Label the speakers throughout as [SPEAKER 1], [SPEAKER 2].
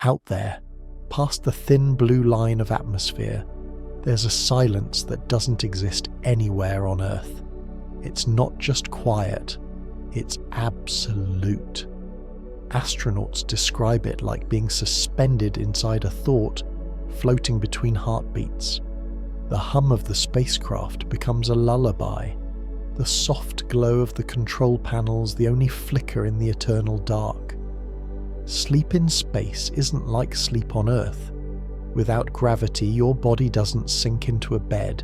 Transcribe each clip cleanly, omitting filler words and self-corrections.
[SPEAKER 1] Out there, past the thin blue line of atmosphere, there's a silence that doesn't exist anywhere on Earth. It's not just quiet, it's absolute. Astronauts describe it like being suspended inside a thought, floating between heartbeats. The hum of the spacecraft becomes a lullaby. The soft glow of the control panels the only flicker in the eternal dark. Sleep in space isn't like sleep on Earth. Without gravity, your body doesn't sink into a bed.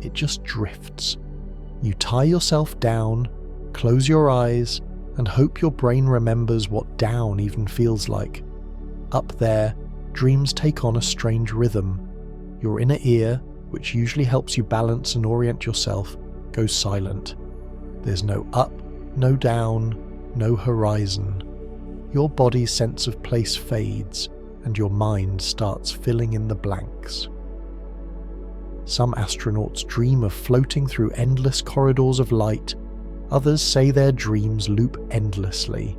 [SPEAKER 1] It just drifts. You tie yourself down, close your eyes, and hope your brain remembers what down even feels like. Up there, dreams take on a strange rhythm. Your inner ear, which usually helps you balance and orient yourself, goes silent. There's no up, no down, no horizon. Your body's sense of place fades, and your mind starts filling in the blanks. Some astronauts dream of floating through endless corridors of light. Others say their dreams loop endlessly,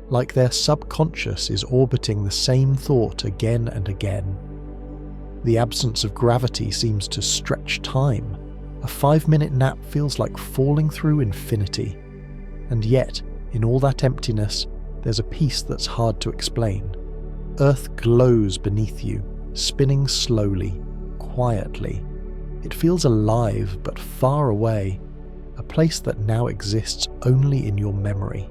[SPEAKER 1] like their subconscious is orbiting the same thought again and again. The absence of gravity seems to stretch time. A 5-minute nap feels like falling through infinity. And yet, in all that emptiness, there's a peace that's hard to explain. Earth glows beneath you, spinning slowly, quietly. It feels alive but far away, a place that now exists only in your memory.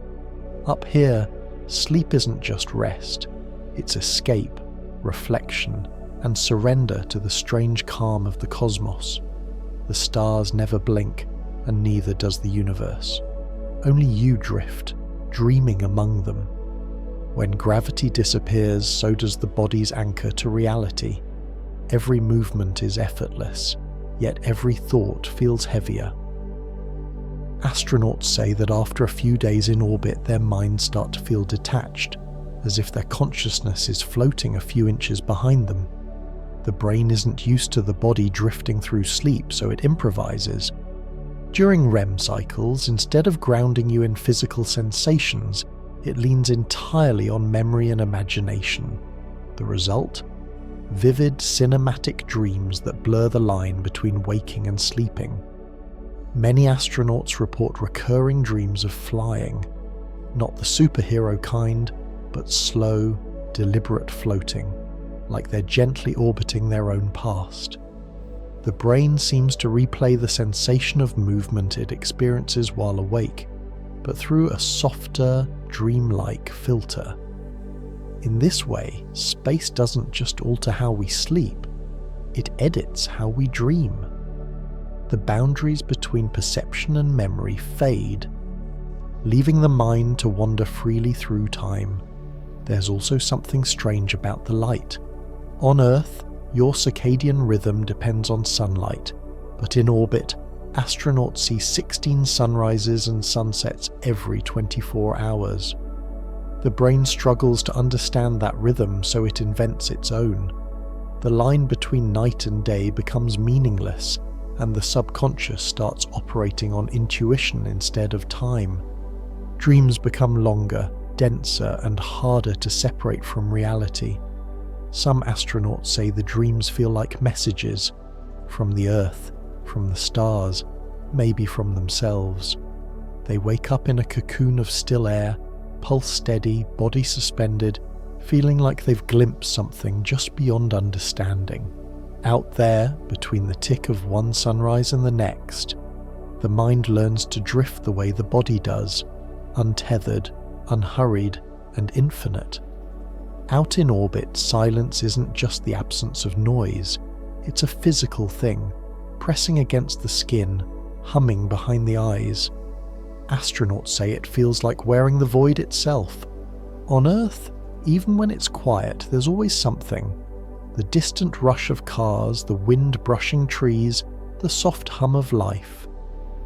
[SPEAKER 1] Up here, sleep isn't just rest, it's escape, reflection, and surrender to the strange calm of the cosmos. The stars never blink, and neither does the universe. Only you drift, dreaming among them. When gravity disappears, so does the body's anchor to reality. Every movement is effortless, yet every thought feels heavier. Astronauts say that after a few days in orbit, their minds start to feel detached, as if their consciousness is floating a few inches behind them. The brain isn't used to the body drifting through sleep, so it improvises. During REM cycles, instead of grounding you in physical sensations, it leans entirely on memory and imagination. The result? Vivid cinematic dreams that blur the line between waking and sleeping. Many astronauts report recurring dreams of flying, not the superhero kind, but slow, deliberate floating, like they're gently orbiting their own past. The brain seems to replay the sensation of movement it experiences while awake, but through a softer, dreamlike filter. In this way, space doesn't just alter how we sleep, it edits how we dream. The boundaries between perception and memory fade, leaving the mind to wander freely through time. There's also something strange about the light. On Earth, your circadian rhythm depends on sunlight, but in orbit, astronauts see 16 sunrises and sunsets every 24 hours. The brain struggles to understand that rhythm, so it invents its own. The line between night and day becomes meaningless, and the subconscious starts operating on intuition instead of time. Dreams become longer, denser, and harder to separate from reality. Some astronauts say the dreams feel like messages from the Earth, from the stars, maybe from themselves. They wake up in a cocoon of still air, pulse steady, body suspended, feeling like they've glimpsed something just beyond understanding. Out there, between the tick of one sunrise and the next, the mind learns to drift the way the body does, untethered, unhurried, and infinite. Out in orbit, silence isn't just the absence of noise, it's a physical thing, pressing against the skin, humming behind the eyes. Astronauts say it feels like wearing the void itself. On Earth, even when it's quiet, there's always something. The distant rush of cars, the wind brushing trees, the soft hum of life.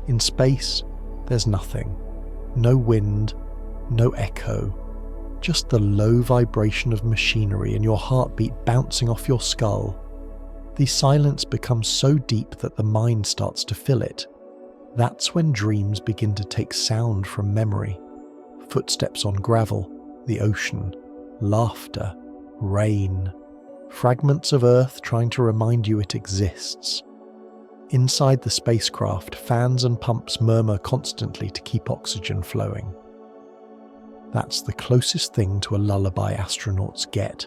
[SPEAKER 1] In space, there's nothing. No wind, no echo. Just the low vibration of machinery and your heartbeat bouncing off your skull. The silence becomes so deep that the mind starts to fill it. That's when dreams begin to take sound from memory. Footsteps on gravel, the ocean, laughter, rain, fragments of Earth trying to remind you it exists. Inside the spacecraft, fans and pumps murmur constantly to keep oxygen flowing. That's the closest thing to a lullaby astronauts get.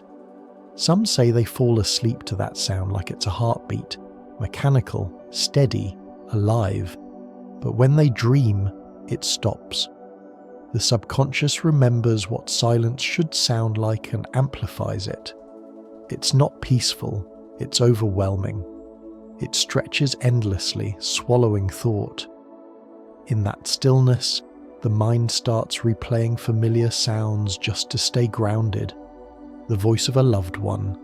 [SPEAKER 1] Some say they fall asleep to that sound like it's a heartbeat, mechanical, steady, alive. But when they dream, it stops. The subconscious remembers what silence should sound like and amplifies it. It's not peaceful, it's overwhelming. It stretches endlessly, swallowing thought. In that stillness, the mind starts replaying familiar sounds just to stay grounded. The voice of a loved one,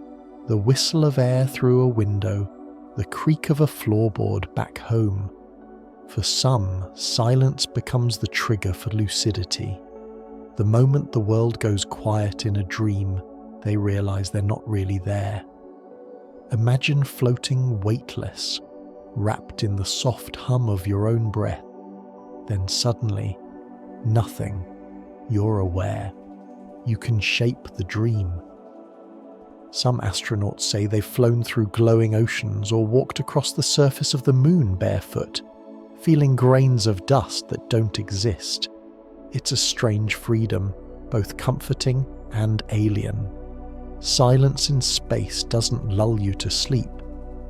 [SPEAKER 1] the whistle of air through a window, the creak of a floorboard back home. For some, silence becomes the trigger for lucidity. The moment the world goes quiet in a dream, they realize they're not really there. Imagine floating weightless, wrapped in the soft hum of your own breath. Then suddenly, nothing. You're aware. You can shape the dream. Some astronauts say they've flown through glowing oceans or walked across the surface of the moon barefoot, feeling grains of dust that don't exist. It's a strange freedom, both comforting and alien. Silence in space doesn't lull you to sleep.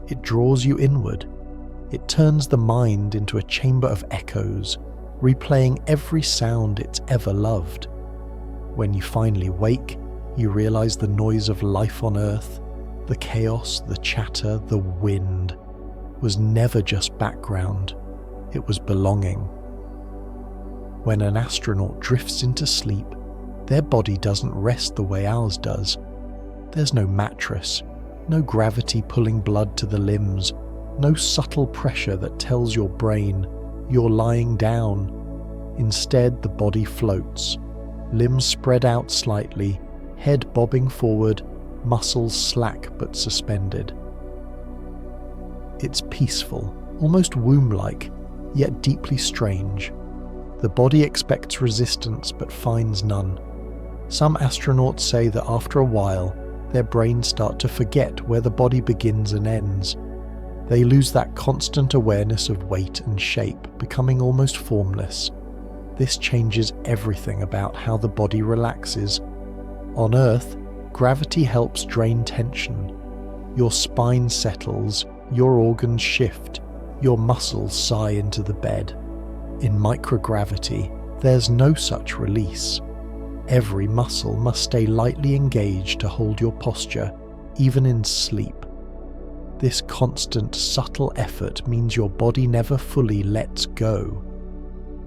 [SPEAKER 1] It draws you inward. It turns the mind into a chamber of echoes, replaying every sound it's ever loved. When you finally wake, you realize the noise of life on Earth, the chaos, the chatter, the wind, was never just background. It was belonging. When an astronaut drifts into sleep, their body doesn't rest the way ours does. There's no mattress, no gravity pulling blood to the limbs, no subtle pressure that tells your brain you're lying down. Instead, the body floats, limbs spread out slightly, head bobbing forward, muscles slack but suspended. It's peaceful, almost womb-like, yet deeply strange. The body expects resistance but finds none. Some astronauts say that after a while, their brains start to forget where the body begins and ends. They lose that constant awareness of weight and shape, becoming almost formless. This changes everything about how the body relaxes. On Earth, gravity helps drain tension. Your spine settles, your organs shift, your muscles sigh into the bed. In microgravity, there's no such release. Every muscle must stay lightly engaged to hold your posture, even in sleep. This constant, subtle effort means your body never fully lets go.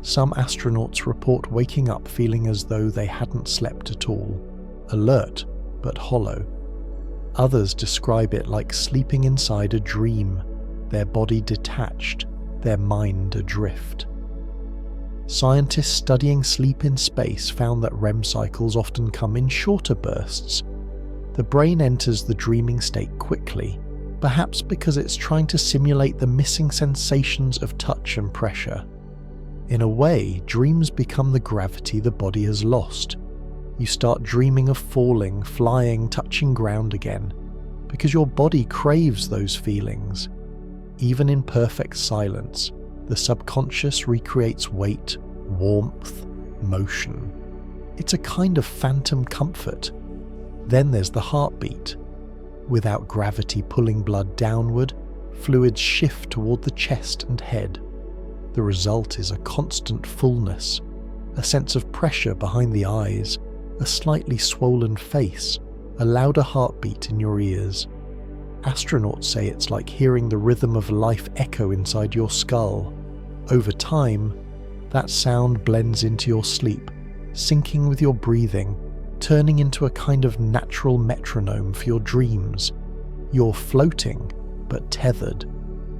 [SPEAKER 1] Some astronauts report waking up feeling as though they hadn't slept at all, alert but hollow. Others describe it like sleeping inside a dream, their body detached, their mind adrift. Scientists studying sleep in space found that REM cycles often come in shorter bursts. The brain enters the dreaming state quickly, perhaps because it's trying to simulate the missing sensations of touch and pressure. In a way, dreams become the gravity the body has lost. You start dreaming of falling, flying, touching ground again, because your body craves those feelings. Even in perfect silence, the subconscious recreates weight, warmth, motion. It's a kind of phantom comfort. Then there's the heartbeat. Without gravity pulling blood downward, fluids shift toward the chest and head. The result is a constant fullness, a sense of pressure behind the eyes, a slightly swollen face, a louder heartbeat in your ears. Astronauts say it's like hearing the rhythm of life echo inside your skull. Over time, that sound blends into your sleep, syncing with your breathing, turning into a kind of natural metronome for your dreams. You're floating, but tethered,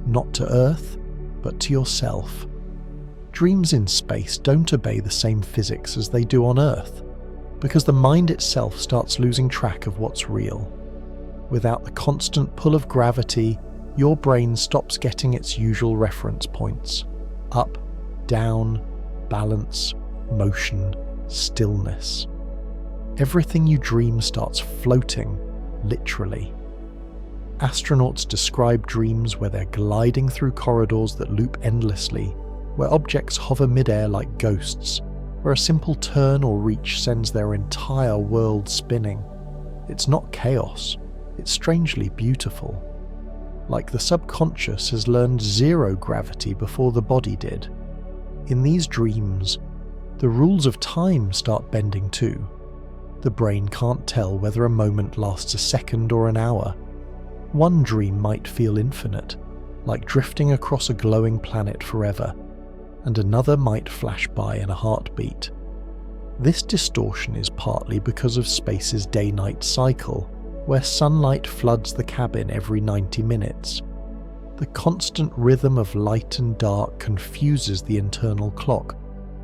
[SPEAKER 1] not to Earth, but to yourself. Dreams in space don't obey the same physics as they do on Earth, because the mind itself starts losing track of what's real. Without the constant pull of gravity, your brain stops getting its usual reference points. Up, down, balance, motion, stillness. Everything you dream starts floating, literally. Astronauts describe dreams where they're gliding through corridors that loop endlessly, where objects hover midair like ghosts, where a simple turn or reach sends their entire world spinning. It's not chaos, it's strangely beautiful. Like the subconscious has learned zero gravity before the body did. In these dreams, the rules of time start bending too. The brain can't tell whether a moment lasts a second or an hour. One dream might feel infinite, like drifting across a glowing planet forever, and another might flash by in a heartbeat. This distortion is partly because of space's day-night cycle, where sunlight floods the cabin every 90 minutes. The constant rhythm of light and dark confuses the internal clock,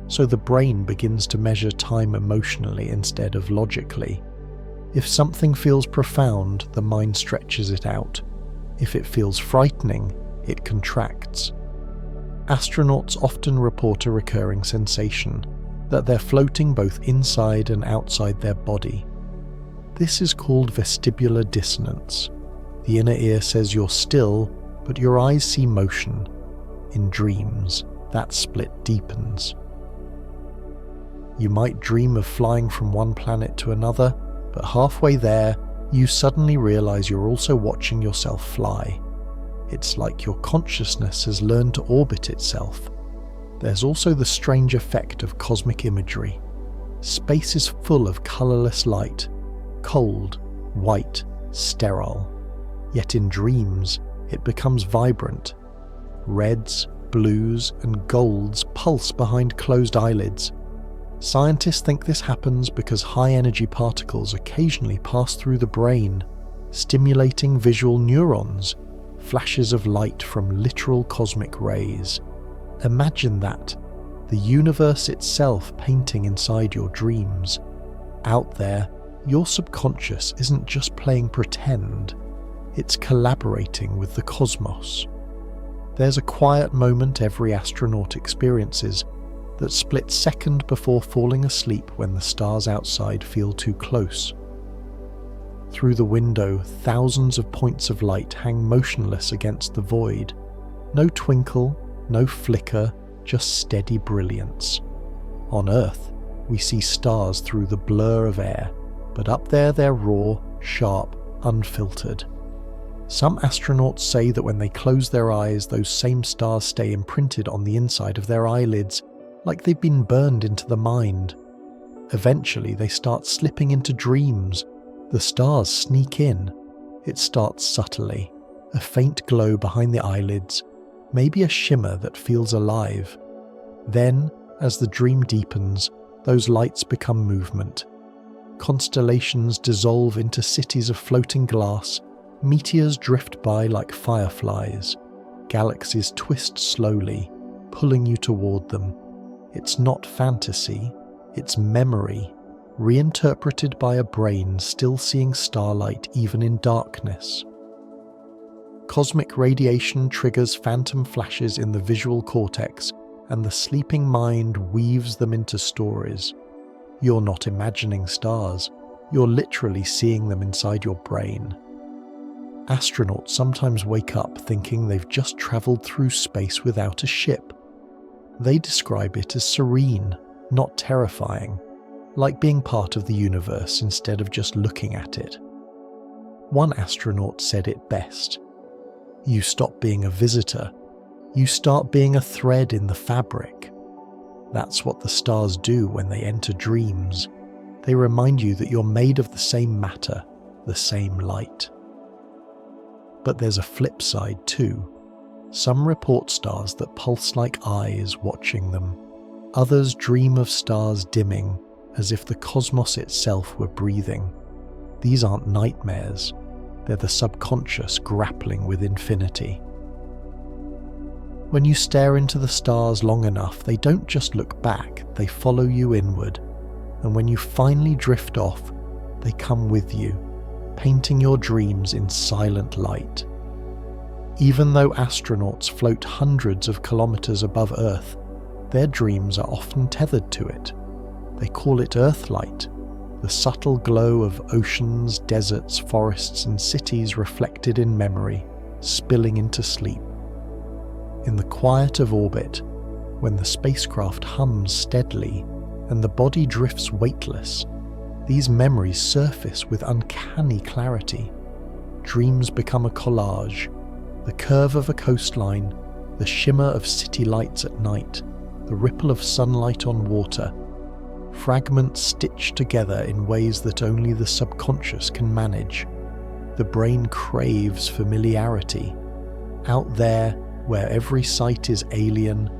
[SPEAKER 1] so the brain begins to measure time emotionally instead of logically. If something feels profound, the mind stretches it out. If it feels frightening, it contracts. Astronauts often report a recurring sensation, that they're floating both inside and outside their body. This is called vestibular dissonance. The inner ear says you're still, but your eyes see motion. In dreams, that split deepens. You might dream of flying from one planet to another, but halfway there, you suddenly realize you're also watching yourself fly. It's like your consciousness has learned to orbit itself. There's also the strange effect of cosmic imagery. Space is full of colorless light, cold, white, sterile. Yet in dreams, it becomes vibrant. Reds, blues, and golds pulse behind closed eyelids. Scientists think this happens because high-energy particles occasionally pass through the brain, stimulating visual neurons, flashes of light from literal cosmic rays. Imagine that, the universe itself painting inside your dreams. Out there, your subconscious isn't just playing pretend, it's collaborating with the cosmos. There's a quiet moment every astronaut experiences, that splits second before falling asleep when the stars outside feel too close. Through the window, thousands of points of light hang motionless against the void. No twinkle, no flicker, just steady brilliance. On Earth, we see stars through the blur of air, but up there they're raw, sharp, unfiltered. Some astronauts say that when they close their eyes, those same stars stay imprinted on the inside of their eyelids, like they've been burned into the mind. Eventually they start slipping into dreams. The stars sneak in. It starts subtly, a faint glow behind the eyelids, maybe a shimmer that feels alive. Then, as the dream deepens, those lights become movement. Constellations dissolve into cities of floating glass, meteors drift by like fireflies, galaxies twist slowly, pulling you toward them. It's not fantasy, it's memory, reinterpreted by a brain still seeing starlight even in darkness. Cosmic radiation triggers phantom flashes in the visual cortex, and the sleeping mind weaves them into stories. You're not imagining stars, you're literally seeing them inside your brain. Astronauts sometimes wake up thinking they've just travelled through space without a ship. They describe it as serene, not terrifying, like being part of the universe instead of just looking at it. One astronaut said it best. You stop being a visitor, you start being a thread in the fabric. That's what the stars do when they enter dreams. They remind you that you're made of the same matter, the same light. But there's a flip side too. Some report stars that pulse like eyes watching them. Others dream of stars dimming, as if the cosmos itself were breathing. These aren't nightmares. They're the subconscious grappling with infinity. When you stare into the stars long enough, they don't just look back, they follow you inward. And when you finally drift off, they come with you, painting your dreams in silent light. Even though astronauts float hundreds of kilometers above Earth, their dreams are often tethered to it. They call it Earthlight, the subtle glow of oceans, deserts, forests, and cities reflected in memory, spilling into sleep. In the quiet of orbit, when the spacecraft hums steadily and the body drifts weightless, these memories surface with uncanny clarity. Dreams become a collage, the curve of a coastline, the shimmer of city lights at night, the ripple of sunlight on water, fragments stitched together in ways that only the subconscious can manage. The brain craves familiarity. Out there, where every sight is alien,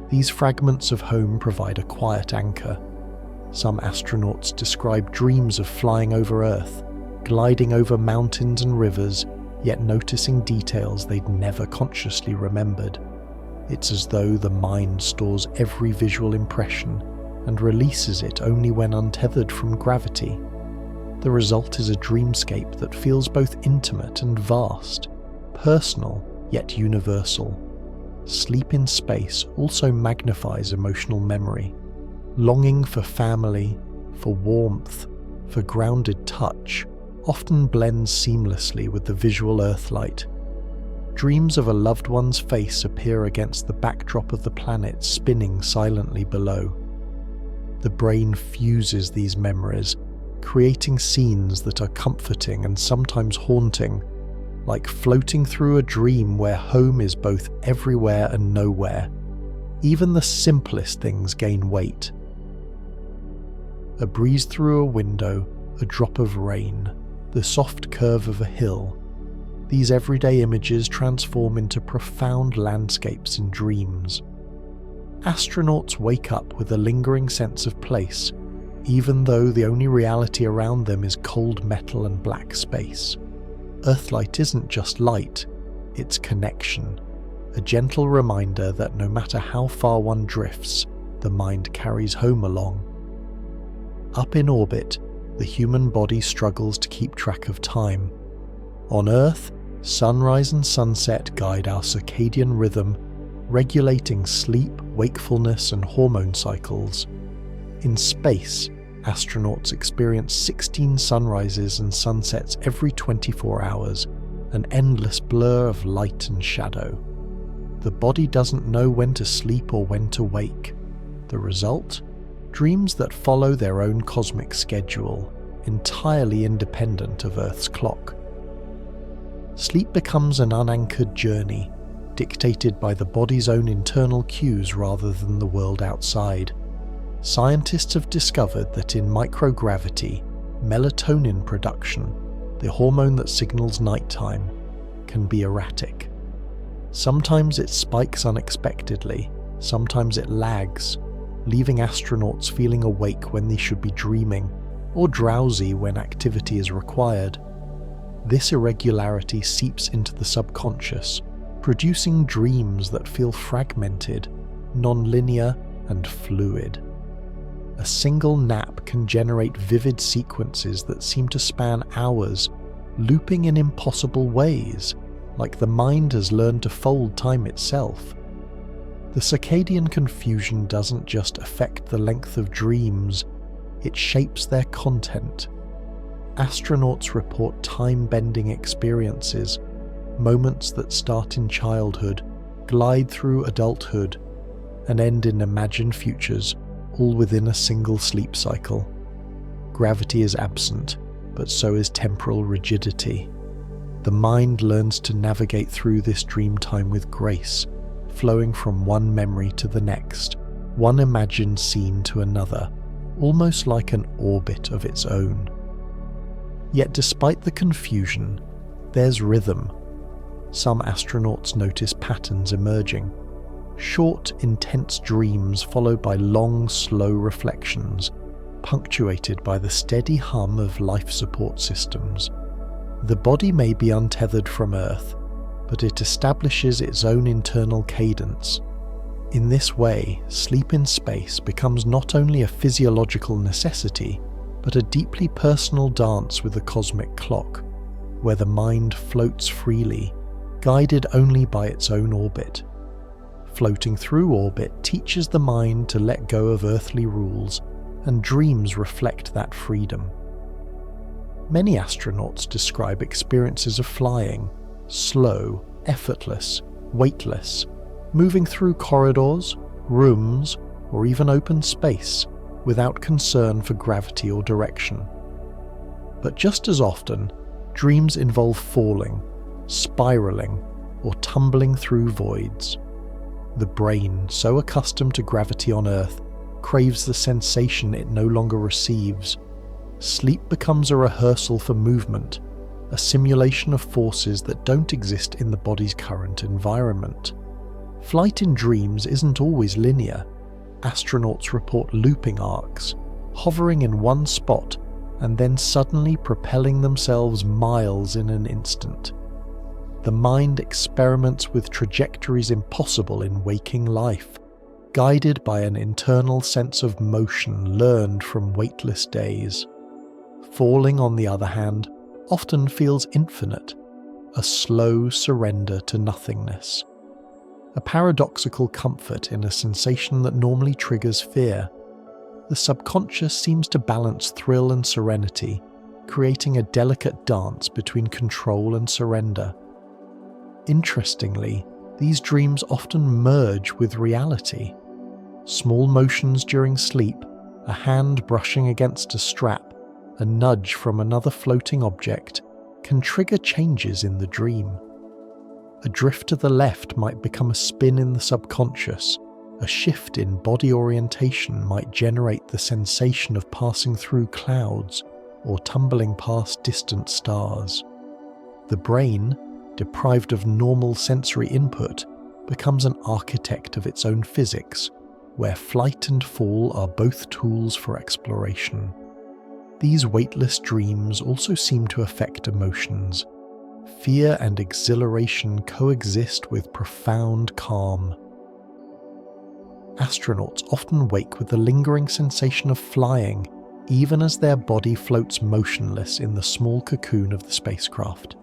[SPEAKER 1] these fragments of home provide a quiet anchor. Some astronauts describe dreams of flying over Earth, gliding over mountains and rivers, yet noticing details they'd never consciously remembered. It's as though the mind stores every visual impression and releases it only when untethered from gravity. The result is a dreamscape that feels both intimate and vast, personal yet universal. Sleep in space also magnifies emotional memory. Longing for family, for warmth, for grounded touch, often blends seamlessly with the visual earthlight. Dreams of a loved one's face appear against the backdrop of the planet spinning silently below. The brain fuses these memories, creating scenes that are comforting and sometimes haunting, like floating through a dream where home is both everywhere and nowhere. Even the simplest things gain weight. A breeze through a window, a drop of rain, the soft curve of a hill. These everyday images transform into profound landscapes in dreams. Astronauts wake up with a lingering sense of place, even though the only reality around them is cold metal and black space. Earthlight isn't just light, it's connection, a gentle reminder that no matter how far one drifts, the mind carries home along. Up in orbit, the human body struggles to keep track of time. On Earth, sunrise and sunset guide our circadian rhythm, regulating sleep, wakefulness, and hormone cycles. In space, astronauts experience 16 sunrises and sunsets every 24 hours, an endless blur of light and shadow. The body doesn't know when to sleep or when to wake. The result? Dreams that follow their own cosmic schedule, entirely independent of Earth's clock. Sleep becomes an unanchored journey, dictated by the body's own internal cues rather than the world outside. Scientists have discovered that in microgravity, melatonin production, the hormone that signals nighttime, can be erratic. Sometimes it spikes unexpectedly, sometimes it lags, leaving astronauts feeling awake when they should be dreaming, or drowsy when activity is required. This irregularity seeps into the subconscious, producing dreams that feel fragmented, non-linear, and fluid. A single nap can generate vivid sequences that seem to span hours, looping in impossible ways, like the mind has learned to fold time itself. The circadian confusion doesn't just affect the length of dreams, it shapes their content. Astronauts report time-bending experiences, moments that start in childhood, glide through adulthood, and end in imagined futures, all within a single sleep cycle. Gravity is absent, but so is temporal rigidity. The mind learns to navigate through this dream time with grace, flowing from one memory to the next, one imagined scene to another, almost like an orbit of its own. Yet despite the confusion, there's rhythm. Some astronauts notice patterns emerging. Short, intense dreams followed by long, slow reflections, punctuated by the steady hum of life support systems. The body may be untethered from Earth, but it establishes its own internal cadence. In this way, sleep in space becomes not only a physiological necessity, but a deeply personal dance with the cosmic clock, where the mind floats freely, guided only by its own orbit. Floating through orbit teaches the mind to let go of earthly rules and dreams reflect that freedom. Many astronauts describe experiences of flying, slow, effortless, weightless, moving through corridors, rooms, or even open space without concern for gravity or direction. But just as often, dreams involve falling, spiraling, or tumbling through voids. The brain, so accustomed to gravity on Earth, craves the sensation it no longer receives. Sleep becomes a rehearsal for movement, a simulation of forces that don't exist in the body's current environment. Flight in dreams isn't always linear. Astronauts report looping arcs, hovering in one spot and then suddenly propelling themselves miles in an instant. The mind experiments with trajectories impossible in waking life, guided by an internal sense of motion learned from weightless days. Falling, on the other hand, often feels infinite, a slow surrender to nothingness. A paradoxical comfort in a sensation that normally triggers fear. The subconscious seems to balance thrill and serenity, creating a delicate dance between control and surrender. Interestingly, these dreams often merge with reality. Small motions during sleep, a hand brushing against a strap, a nudge from another floating object, can trigger changes in the dream. A drift to the left might become a spin in the subconscious. A shift in body orientation might generate the sensation of passing through clouds or tumbling past distant stars. The brain, deprived of normal sensory input, becomes an architect of its own physics, where flight and fall are both tools for exploration. These weightless dreams also seem to affect emotions. Fear and exhilaration coexist with profound calm. Astronauts often wake with the lingering sensation of flying, even as their body floats motionless in the small cocoon of the spacecraft.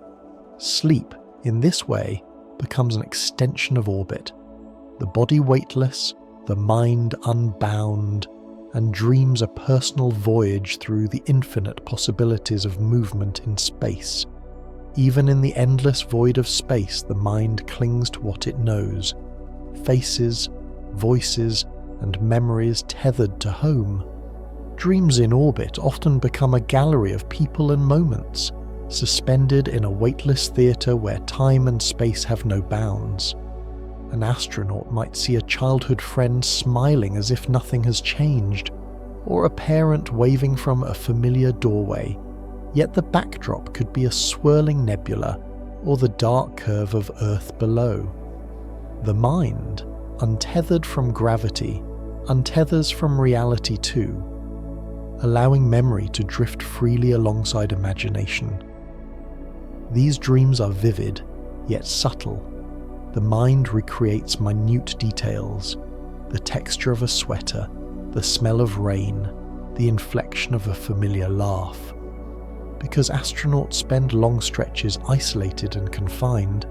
[SPEAKER 1] Sleep, in this way, becomes an extension of orbit, the body weightless, the mind unbound, and dreams a personal voyage through the infinite possibilities of movement in space. Even in the endless void of space, the mind clings to what it knows: faces, voices, and memories tethered to home. Dreams in orbit often become a gallery of people and moments, suspended in a weightless theatre where time and space have no bounds. An astronaut might see a childhood friend smiling as if nothing has changed, or a parent waving from a familiar doorway, yet the backdrop could be a swirling nebula or the dark curve of Earth below. The mind, untethered from gravity, untethers from reality too, allowing memory to drift freely alongside imagination. These dreams are vivid, yet subtle. The mind recreates minute details: the texture of a sweater, the smell of rain, the inflection of a familiar laugh. Because astronauts spend long stretches isolated and confined,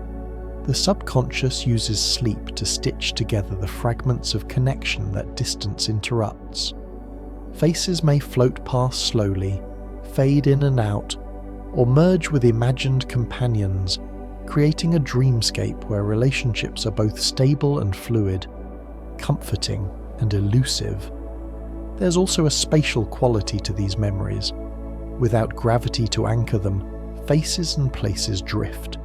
[SPEAKER 1] the subconscious uses sleep to stitch together the fragments of connection that distance interrupts. Faces may float past slowly, fade in and out, or merge with imagined companions, creating a dreamscape where relationships are both stable and fluid, comforting and elusive. There's also a spatial quality to these memories. Without gravity to anchor them, faces and places drift.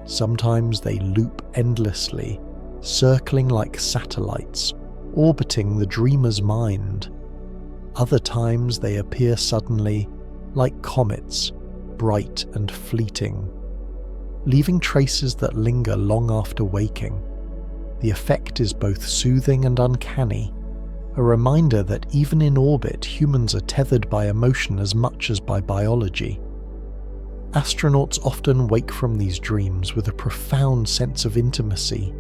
[SPEAKER 1] Sometimes they loop endlessly, circling like satellites, orbiting the dreamer's mind. Other times they appear suddenly, like comets, bright and fleeting, leaving traces that linger long after waking. The effect is both soothing and uncanny, a reminder that even in orbit humans are tethered by emotion as much as by biology. Astronauts often wake from these dreams with a profound sense of intimacy.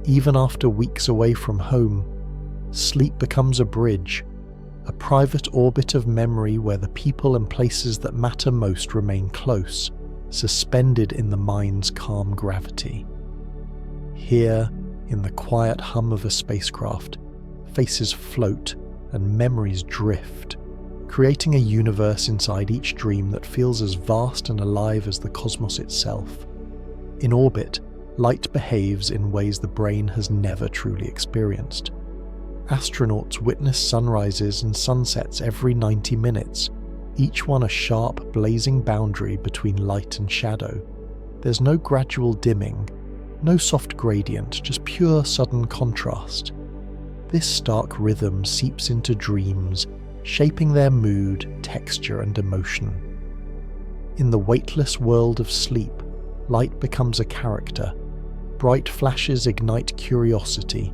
[SPEAKER 1] Even after weeks away from home, sleep becomes a bridge, a private orbit of memory where the people and places that matter most remain close, suspended in the mind's calm gravity. Here, in the quiet hum of a spacecraft, faces float and memories drift, creating a universe inside each dream that feels as vast and alive as the cosmos itself. In orbit, light behaves in ways the brain has never truly experienced. Astronauts witness sunrises and sunsets every 90 minutes, each one a sharp, blazing boundary between light and shadow. There's no gradual dimming, no soft gradient, just pure sudden contrast. This stark rhythm seeps into dreams, shaping their mood, texture, and emotion. In the weightless world of sleep, light becomes a character. Bright flashes ignite curiosity,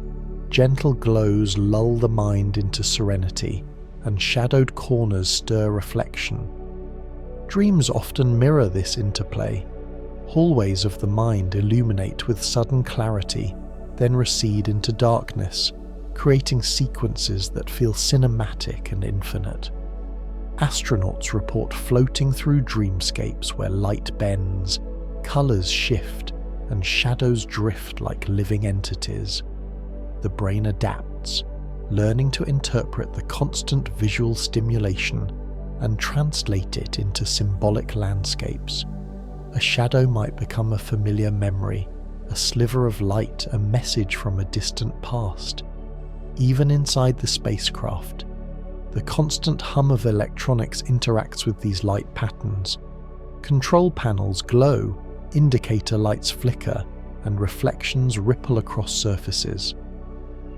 [SPEAKER 1] gentle glows lull the mind into serenity, and shadowed corners stir reflection. Dreams often mirror this interplay. Hallways of the mind illuminate with sudden clarity, then recede into darkness, creating sequences that feel cinematic and infinite. Astronauts report floating through dreamscapes where light bends, colours shift, and shadows drift like living entities. The brain adapts, learning to interpret the constant visual stimulation and translate it into symbolic landscapes. A shadow might become a familiar memory, a sliver of light, a message from a distant past. Even inside the spacecraft, the constant hum of electronics interacts with these light patterns. Control panels glow, indicator lights flicker, and reflections ripple across surfaces.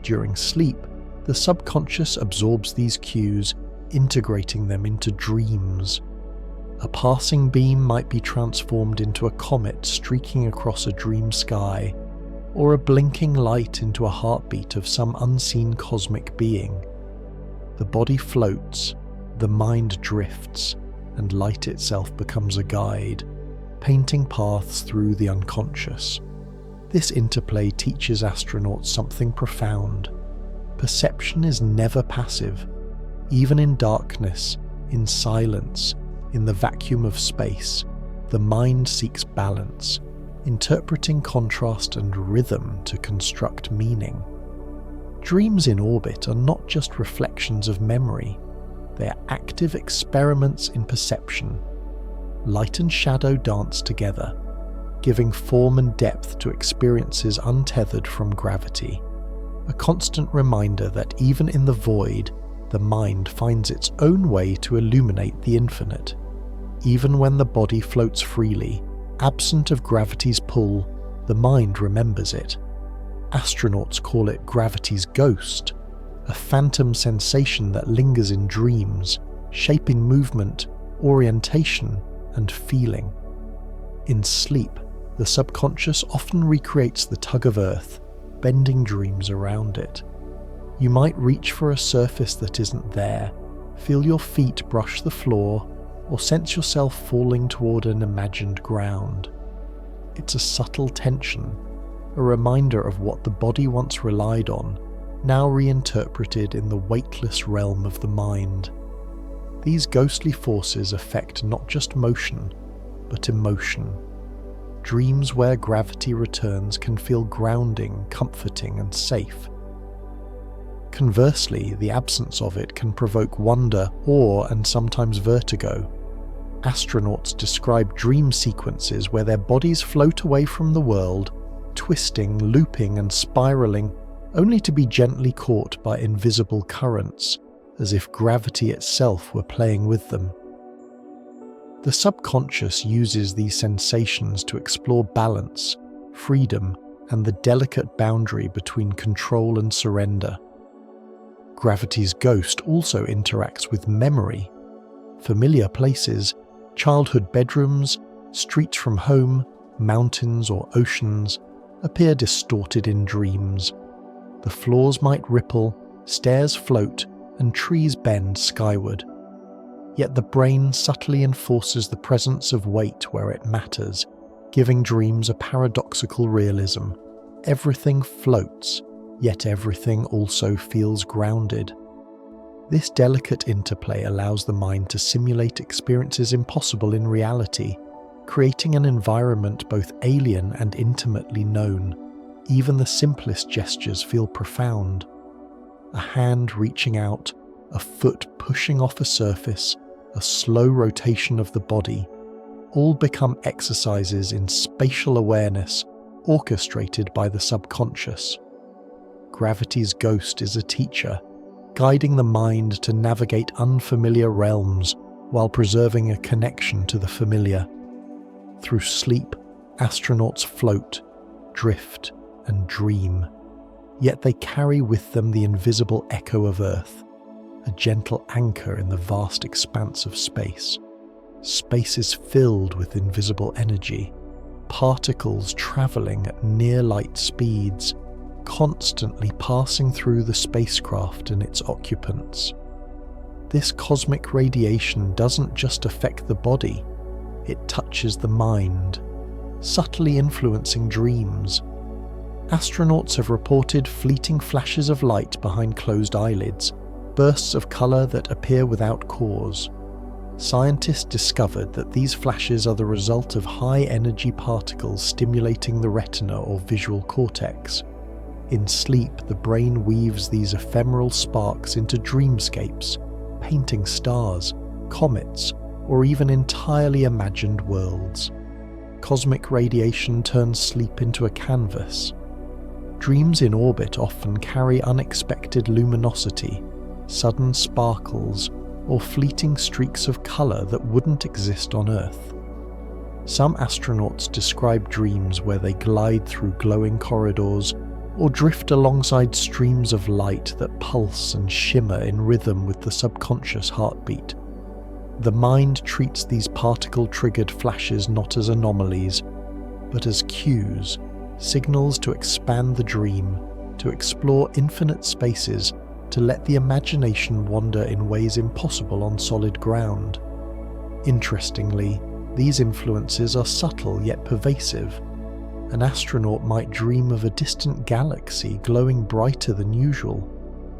[SPEAKER 1] During sleep, the subconscious absorbs these cues, integrating them into dreams. A passing beam might be transformed into a comet streaking across a dream sky, or a blinking light into a heartbeat of some unseen cosmic being. The body floats, the mind drifts, and light itself becomes a guide, painting paths through the unconscious. This interplay teaches astronauts something profound. Perception is never passive. Even in darkness, in silence, in the vacuum of space, the mind seeks balance, interpreting contrast and rhythm to construct meaning. Dreams in orbit are not just reflections of memory, they are active experiments in perception. Light and shadow dance together, giving form and depth to experiences untethered from gravity. A constant reminder that even in the void, the mind finds its own way to illuminate the infinite. Even when the body floats freely, absent of gravity's pull, the mind remembers it. Astronauts call it gravity's ghost, a phantom sensation that lingers in dreams, shaping movement, orientation, and feeling. In sleep, the subconscious often recreates the tug of Earth, bending dreams around it. You might reach for a surface that isn't there, feel your feet brush the floor, or sense yourself falling toward an imagined ground. It's a subtle tension, a reminder of what the body once relied on, now reinterpreted in the weightless realm of the mind. These ghostly forces affect not just motion, but emotion. Dreams where gravity returns can feel grounding, comforting, and safe. Conversely, the absence of it can provoke wonder, awe, and sometimes vertigo. Astronauts describe dream sequences where their bodies float away from the world, twisting, looping, and spiraling, only to be gently caught by invisible currents, as if gravity itself were playing with them. The subconscious uses these sensations to explore balance, freedom, and the delicate boundary between control and surrender. Gravity's ghost also interacts with memory. Familiar places, childhood bedrooms, streets from home, mountains or oceans, appear distorted in dreams. The floors might ripple, stairs float, and trees bend skyward. Yet the brain subtly enforces the presence of weight where it matters, giving dreams a paradoxical realism. Everything floats, yet everything also feels grounded. This delicate interplay allows the mind to simulate experiences impossible in reality, creating an environment both alien and intimately known. Even the simplest gestures feel profound. A hand reaching out, a foot pushing off a surface, a slow rotation of the body, all become exercises in spatial awareness orchestrated by the subconscious. Gravity's ghost is a teacher, guiding the mind to navigate unfamiliar realms while preserving a connection to the familiar. Through sleep, astronauts float, drift, and dream, yet they carry with them the invisible echo of Earth, a gentle anchor in the vast expanse of space. Space is filled with invisible energy, particles traveling at near-light speeds, constantly passing through the spacecraft and its occupants. This cosmic radiation doesn't just affect the body, it touches the mind, subtly influencing dreams. Astronauts have reported fleeting flashes of light behind closed eyelids, bursts of colour that appear without cause. Scientists discovered that these flashes are the result of high-energy particles stimulating the retina or visual cortex. In sleep, the brain weaves these ephemeral sparks into dreamscapes, painting stars, comets, or even entirely imagined worlds. Cosmic radiation turns sleep into a canvas. Dreams in orbit often carry unexpected luminosity, sudden sparkles, or fleeting streaks of colour that wouldn't exist on Earth. Some astronauts describe dreams where they glide through glowing corridors or drift alongside streams of light that pulse and shimmer in rhythm with the subconscious heartbeat. The mind treats these particle-triggered flashes not as anomalies, but as cues, signals to expand the dream, to explore infinite spaces, to let the imagination wander in ways impossible on solid ground. Interestingly, these influences are subtle yet pervasive. An astronaut might dream of a distant galaxy glowing brighter than usual,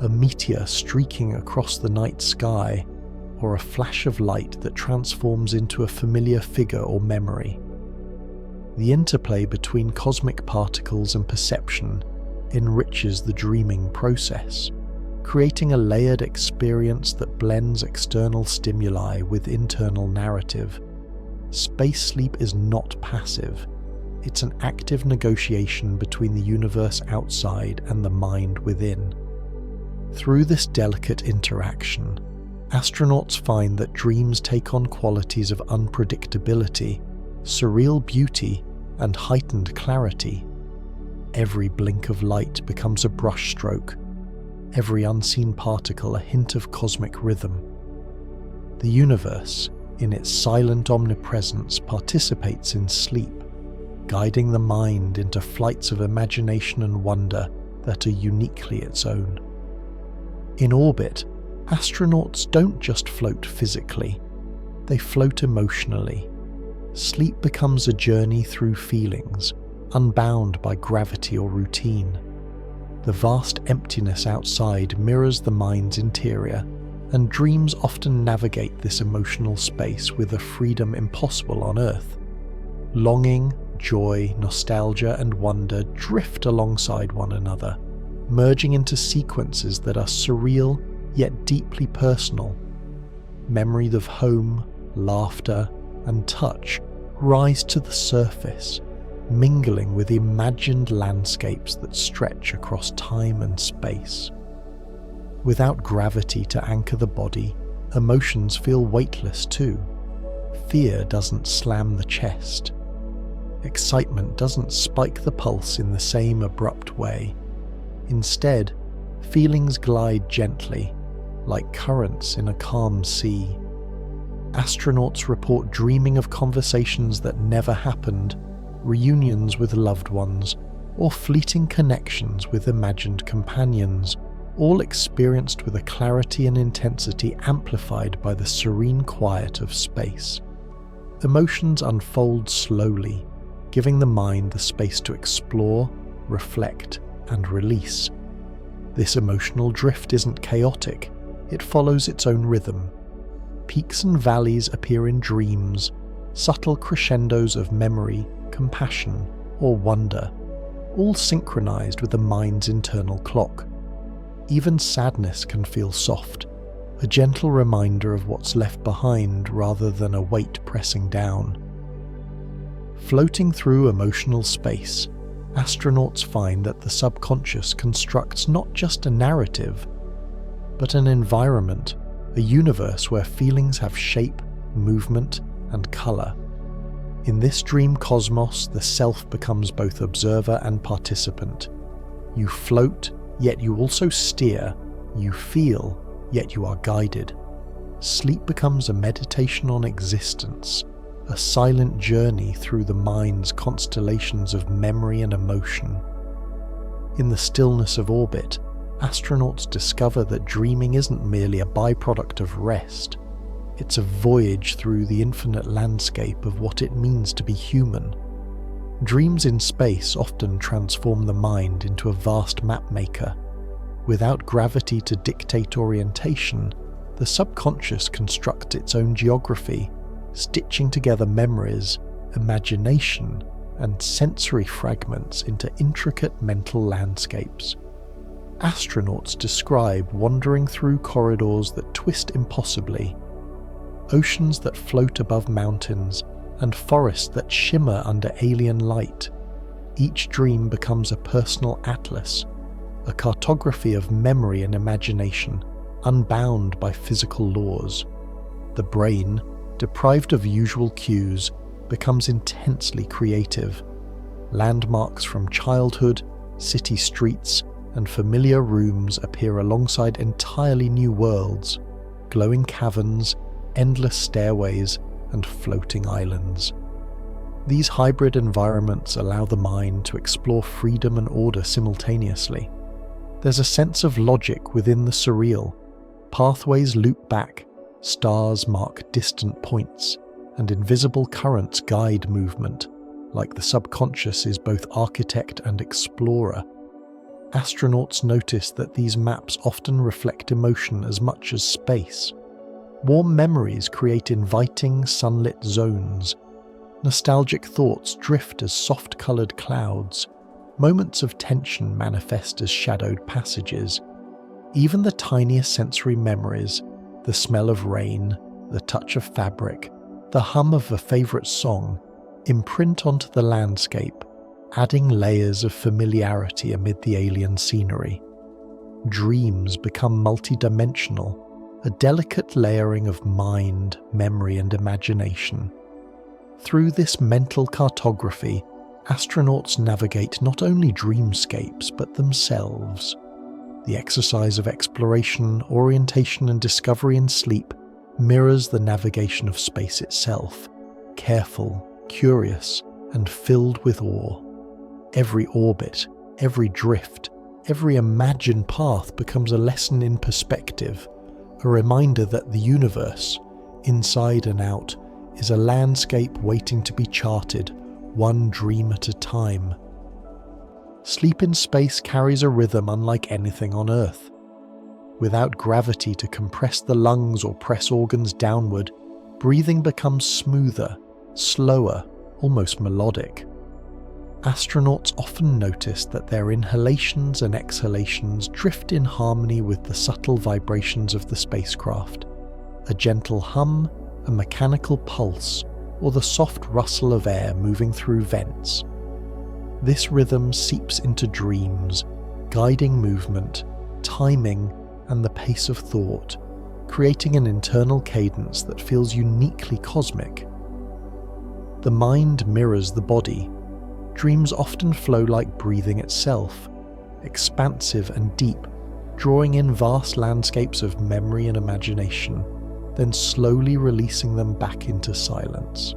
[SPEAKER 1] a meteor streaking across the night sky, or a flash of light that transforms into a familiar figure or memory. The interplay between cosmic particles and perception enriches the dreaming process, creating a layered experience that blends external stimuli with internal narrative. Space sleep is not passive. It's an active negotiation between the universe outside and the mind within. Through this delicate interaction, astronauts find that dreams take on qualities of unpredictability, surreal beauty, and heightened clarity. Every blink of light becomes a brushstroke, every unseen particle a hint of cosmic rhythm. The universe, in its silent omnipresence, participates in sleep, guiding the mind into flights of imagination and wonder that are uniquely its own. In orbit, astronauts don't just float physically, they float emotionally. Sleep becomes a journey through feelings, unbound by gravity or routine. The vast emptiness outside mirrors the mind's interior, and dreams often navigate this emotional space with a freedom impossible on Earth. Longing, joy, nostalgia, and wonder drift alongside one another, merging into sequences that are surreal yet deeply personal. Memories of home, laughter, and touch rise to the surface, mingling with imagined landscapes that stretch across time and space. Without gravity to anchor the body, emotions feel weightless too. Fear doesn't slam the chest. Excitement doesn't spike the pulse in the same abrupt way. Instead, feelings glide gently, like currents in a calm sea. Astronauts report dreaming of conversations that never happened, reunions with loved ones, or fleeting connections with imagined companions, all experienced with a clarity and intensity amplified by the serene quiet of space. Emotions unfold slowly, giving the mind the space to explore, reflect, and release. This emotional drift isn't chaotic, it follows its own rhythm. Peaks and valleys appear in dreams, subtle crescendos of memory, compassion, or wonder, all synchronized with the mind's internal clock. Even sadness can feel soft, a gentle reminder of what's left behind rather than a weight pressing down. Floating through emotional space, astronauts find that the subconscious constructs not just a narrative, but an environment, a universe where feelings have shape, movement, and colour. In this dream cosmos, the self becomes both observer and participant. You float, yet you also steer. You feel, yet you are guided. Sleep becomes a meditation on existence, a silent journey through the mind's constellations of memory and emotion. In the stillness of orbit, astronauts discover that dreaming isn't merely a byproduct of rest. It's a voyage through the infinite landscape of what it means to be human. Dreams in space often transform the mind into a vast mapmaker. Without gravity to dictate orientation, the subconscious constructs its own geography, stitching together memories, imagination, and sensory fragments into intricate mental landscapes. Astronauts describe wandering through corridors that twist impossibly, oceans that float above mountains, and forests that shimmer under alien light. Each dream becomes a personal atlas, a cartography of memory and imagination, unbound by physical laws. The brain, deprived of usual cues, becomes intensely creative. Landmarks from childhood, city streets, and familiar rooms appear alongside entirely new worlds, glowing caverns, endless stairways, and floating islands. These hybrid environments allow the mind to explore freedom and order simultaneously. There's a sense of logic within the surreal. Pathways loop back, stars mark distant points, and invisible currents guide movement, like the subconscious is both architect and explorer. Astronauts notice that these maps often reflect emotion as much as space. Warm memories create inviting, sunlit zones. Nostalgic thoughts drift as soft-coloured clouds. Moments of tension manifest as shadowed passages. Even the tiniest sensory memories, the smell of rain, the touch of fabric, the hum of a favourite song, imprint onto the landscape, adding layers of familiarity amid the alien scenery. Dreams become multidimensional, a delicate layering of mind, memory, and imagination. Through this mental cartography, astronauts navigate not only dreamscapes but themselves. The exercise of exploration, orientation, and discovery in sleep mirrors the navigation of space itself, careful, curious, and filled with awe. Every orbit, every drift, every imagined path becomes a lesson in perspective, a reminder that the universe, inside and out, is a landscape waiting to be charted, one dream at a time. Sleep in space carries a rhythm unlike anything on Earth. Without gravity to compress the lungs or press organs downward, breathing becomes smoother, slower, almost melodic. Astronauts often notice that their inhalations and exhalations drift in harmony with the subtle vibrations of the spacecraft. A gentle hum, a mechanical pulse, or the soft rustle of air moving through vents. This rhythm seeps into dreams, guiding movement, timing, and the pace of thought, creating an internal cadence that feels uniquely cosmic. The mind mirrors the body. Dreams often flow like breathing itself, expansive and deep, drawing in vast landscapes of memory and imagination, then slowly releasing them back into silence.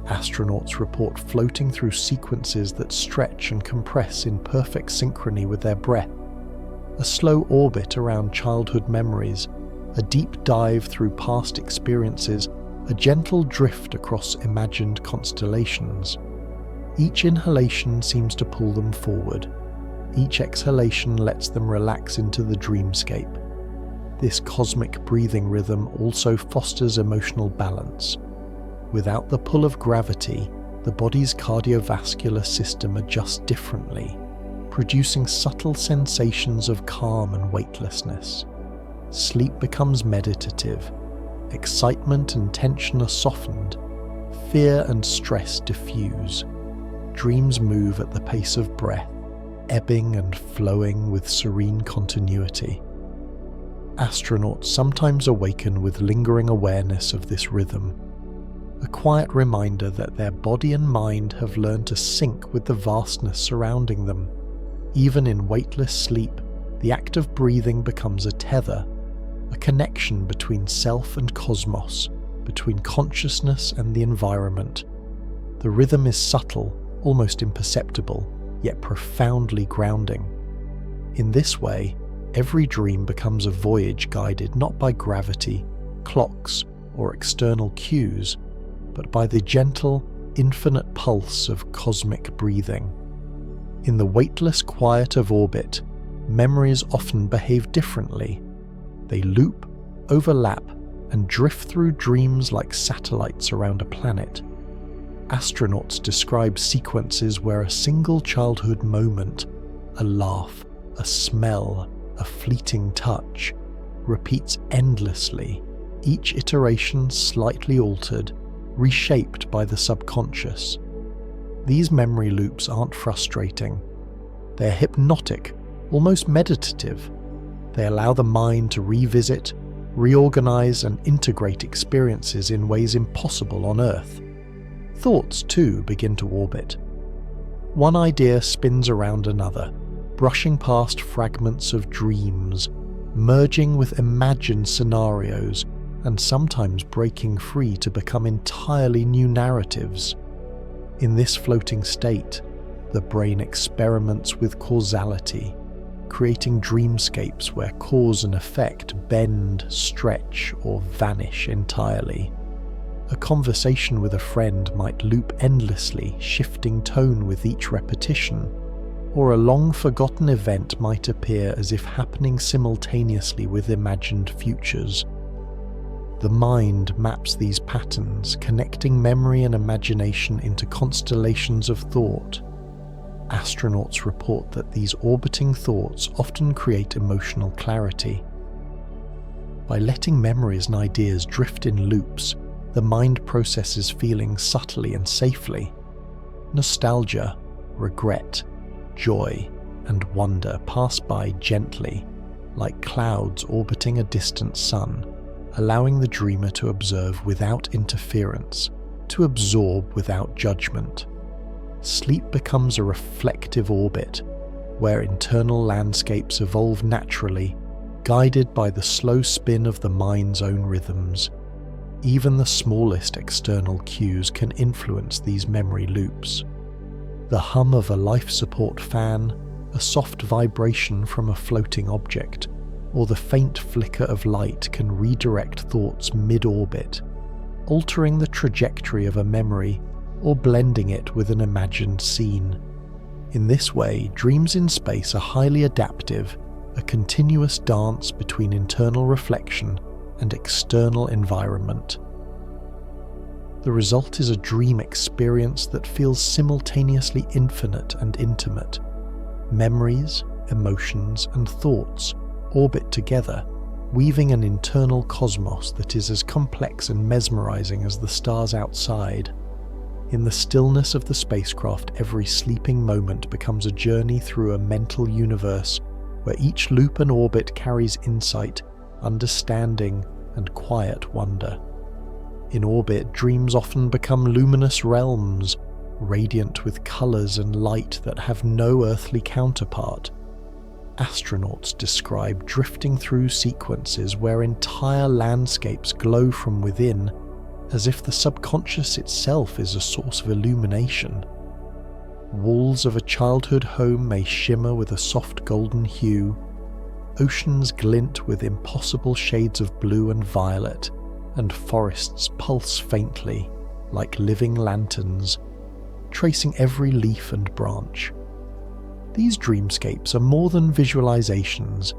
[SPEAKER 1] Astronauts report floating through sequences that stretch and compress in perfect synchrony with their breath. A slow orbit around childhood memories, a deep dive through past experiences, a gentle drift across imagined constellations. Each inhalation seems to pull them forward. Each exhalation lets them relax into the dreamscape. This cosmic breathing rhythm also fosters emotional balance. Without the pull of gravity, the body's cardiovascular system adjusts differently, producing subtle sensations of calm and weightlessness. sleep becomes meditative, excitement and tension are softened, fear and stress diffuse, dreams move at the pace of breath, ebbing and flowing with serene continuity. Astronauts sometimes awaken with lingering awareness of this rhythm, a quiet reminder that their body and mind have learned to sync with the vastness surrounding them. Even in weightless sleep, the act of breathing becomes a tether, a connection between self and cosmos, between consciousness and the environment. The rhythm is subtle, almost imperceptible, yet profoundly grounding. In this way, every dream becomes a voyage guided not by gravity, clocks, or external cues, but by the gentle, infinite pulse of cosmic breathing. In the weightless quiet of orbit, memories often behave differently. They loop, overlap, and drift through dreams like satellites around a planet. Astronauts describe sequences where a single childhood moment, a laugh, a smell, a fleeting touch, repeats endlessly, each iteration slightly altered, reshaped by the subconscious. These memory loops aren't frustrating. They're hypnotic, almost meditative. They allow the mind to revisit, reorganize, and integrate experiences in ways impossible on Earth. Thoughts, too, begin to orbit. One idea spins around another, brushing past fragments of dreams, merging with imagined scenarios, and sometimes breaking free to become entirely new narratives. In this floating state, the brain experiments with causality, creating dreamscapes where cause and effect bend, stretch, or vanish entirely. A conversation with a friend might loop endlessly, shifting tone with each repetition, or a long-forgotten event might appear as if happening simultaneously with imagined futures. The mind maps these patterns, connecting memory and imagination into constellations of thought. Astronauts report that these orbiting thoughts often create emotional clarity. By letting memories and ideas drift in loops, the mind processes feelings subtly and safely. Nostalgia, regret, joy, and wonder pass by gently, like clouds orbiting a distant sun, allowing the dreamer to observe without interference, to absorb without judgment. Sleep becomes a reflective orbit, where internal landscapes evolve naturally, guided by the slow spin of the mind's own rhythms. Even the smallest external cues can influence these memory loops. The hum of a life support fan, a soft vibration from a floating object, or the faint flicker of light can redirect thoughts mid-orbit, altering the trajectory of a memory or blending it with an imagined scene. In this way, dreams in space are highly adaptive, a continuous dance between internal reflection and external environment. The result is a dream experience that feels simultaneously infinite and intimate. Memories, emotions, and thoughts orbit together, weaving an internal cosmos that is as complex and mesmerizing as the stars outside. In the stillness of the spacecraft, every sleeping moment becomes a journey through a mental universe where each loop and orbit carries insight, understanding, and quiet wonder. In orbit, dreams often become luminous realms, radiant with colors and light that have no earthly counterpart. Astronauts describe drifting through sequences where entire landscapes glow from within, as if the subconscious itself is a source of illumination. Walls of a childhood home may shimmer with a soft golden hue, oceans glint with impossible shades of blue and violet, and forests pulse faintly, like living lanterns, tracing every leaf and branch. These dreamscapes are more than visualizations.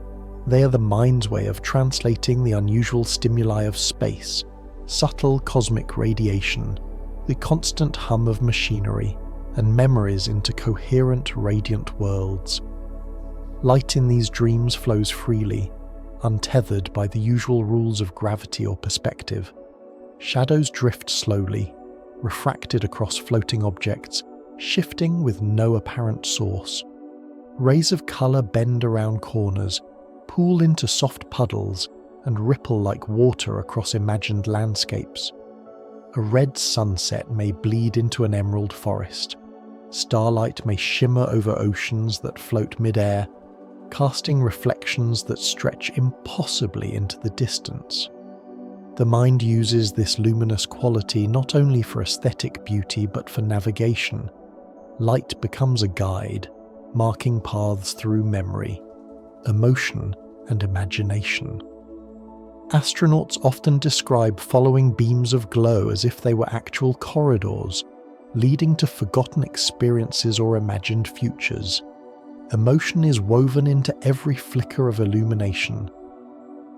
[SPEAKER 1] They are the mind's way of translating the unusual stimuli of space, subtle cosmic radiation, the constant hum of machinery, and memories into coherent, radiant worlds. Light in these dreams flows freely, untethered by the usual rules of gravity or perspective. Shadows drift slowly, refracted across floating objects, shifting with no apparent source. Rays of colour bend around corners, pool into soft puddles, and ripple like water across imagined landscapes. A red sunset may bleed into an emerald forest. Starlight may shimmer over oceans that float mid-air, casting reflections that stretch impossibly into the distance. The mind uses this luminous quality not only for aesthetic beauty but for navigation. Light becomes a guide, marking paths through memory, emotion, and imagination. Astronauts often describe following beams of glow as if they were actual corridors, leading to forgotten experiences or imagined futures. Emotion is woven into every flicker of illumination.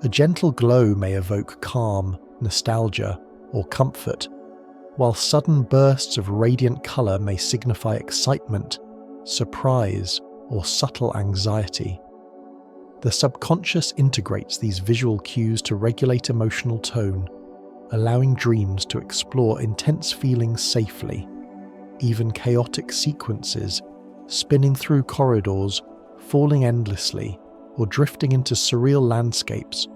[SPEAKER 1] A gentle glow may evoke calm, nostalgia, or comfort, while sudden bursts of radiant colour may signify excitement, surprise, or subtle anxiety. The subconscious integrates these visual cues to regulate emotional tone, allowing dreams to explore intense feelings safely. Even chaotic sequences, spinning through corridors, falling endlessly, or drifting into surreal landscapes,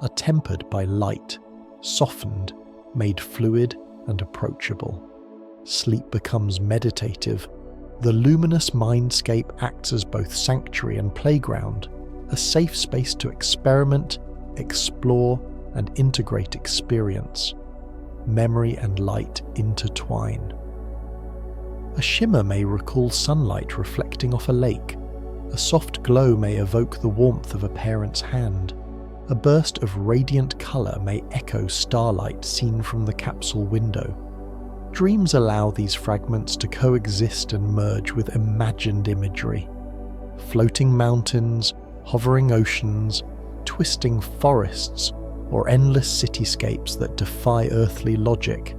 [SPEAKER 1] are tempered by light, softened, made fluid and approachable. Sleep becomes meditative. The luminous mindscape acts as both sanctuary and playground, a safe space to experiment, explore, and integrate experience. Memory and light intertwine. A shimmer may recall sunlight reflecting off a lake. A soft glow may evoke the warmth of a parent's hand. A burst of radiant colour may echo starlight seen from the capsule window. Dreams allow these fragments to coexist and merge with imagined imagery. Floating mountains, hovering oceans, twisting forests, or endless cityscapes that defy earthly logic.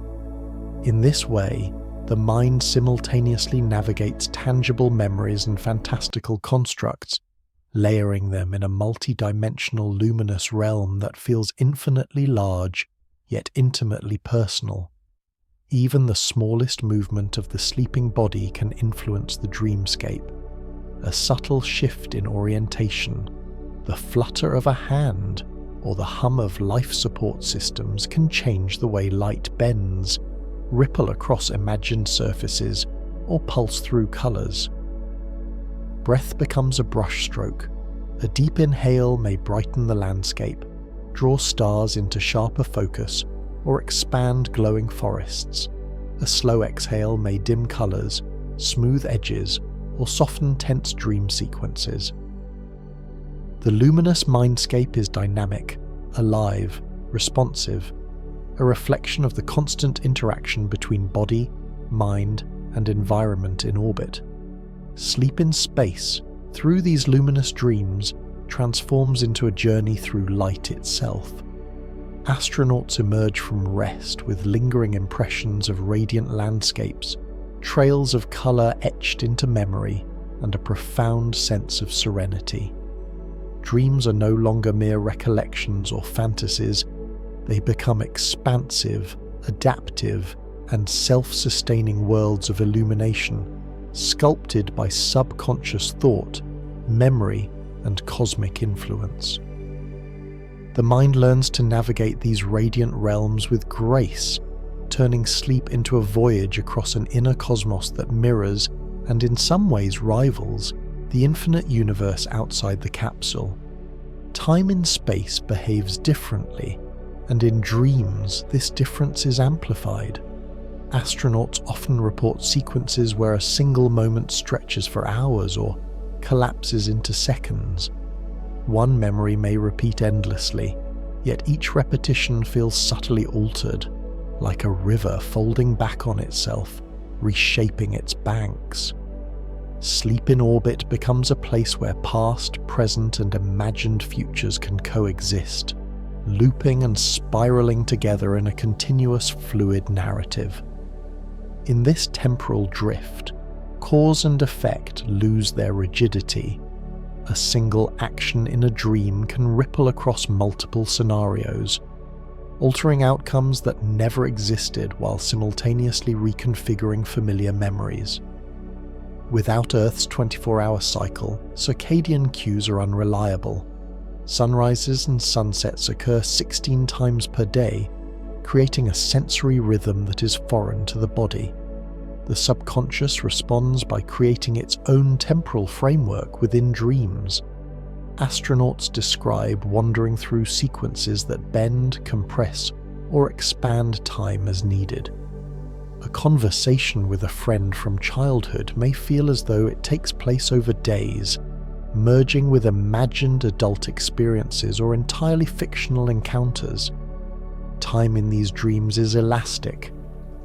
[SPEAKER 1] In this way, the mind simultaneously navigates tangible memories and fantastical constructs, layering them in a multi-dimensional luminous realm that feels infinitely large, yet intimately personal. Even the smallest movement of the sleeping body can influence the dreamscape. A subtle shift in orientation, the flutter of a hand, or the hum of life support systems can change the way light bends, ripple across imagined surfaces, or pulse through colours. Breath becomes a brushstroke. A deep inhale may brighten the landscape, draw stars into sharper focus, or expand glowing forests. A slow exhale may dim colours, smooth edges, or soften tense dream sequences. The luminous mindscape is dynamic, alive, responsive, a reflection of the constant interaction between body, mind, and environment in orbit. Sleep in space, through these luminous dreams, transforms into a journey through light itself. Astronauts emerge from rest with lingering impressions of radiant landscapes, trails of colour etched into memory, and a profound sense of serenity. Dreams are no longer mere recollections or fantasies. They become expansive, adaptive, and self-sustaining worlds of illumination, sculpted by subconscious thought, memory, and cosmic influence. The mind learns to navigate these radiant realms with grace, turning sleep into a voyage across an inner cosmos that mirrors, and in some ways rivals, the infinite universe outside the capsule. Time in space behaves differently, and in dreams this difference is amplified. Astronauts often report sequences where a single moment stretches for hours or collapses into seconds. One memory may repeat endlessly, yet each repetition feels subtly altered, like a river folding back on itself, reshaping its banks. Sleep in orbit becomes a place where past, present, and imagined futures can coexist, looping and spiraling together in a continuous fluid narrative. In this temporal drift, cause and effect lose their rigidity. A single action in a dream can ripple across multiple scenarios, altering outcomes that never existed while simultaneously reconfiguring familiar memories. Without Earth's 24-hour cycle, circadian cues are unreliable. Sunrises and sunsets occur 16 times per day, creating a sensory rhythm that is foreign to the body. The subconscious responds by creating its own temporal framework within dreams. Astronauts describe wandering through sequences that bend, compress, or expand time as needed. A conversation with a friend from childhood may feel as though it takes place over days, merging with imagined adult experiences or entirely fictional encounters. Time in these dreams is elastic,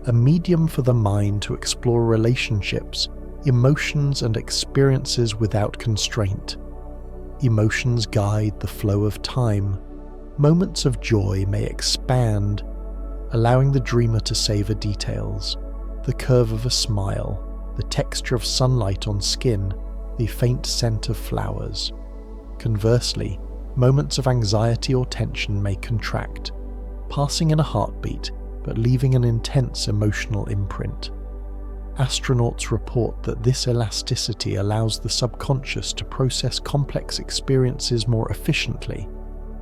[SPEAKER 1] a medium for the mind to explore relationships, emotions, and experiences without constraint. Emotions guide the flow of time. Moments of joy may expand, allowing the dreamer to savor details: the curve of a smile, the texture of sunlight on skin, the faint scent of flowers. Conversely, moments of anxiety or tension may contract, passing in a heartbeat but leaving an intense emotional imprint. Astronauts report that this elasticity allows the subconscious to process complex experiences more efficiently,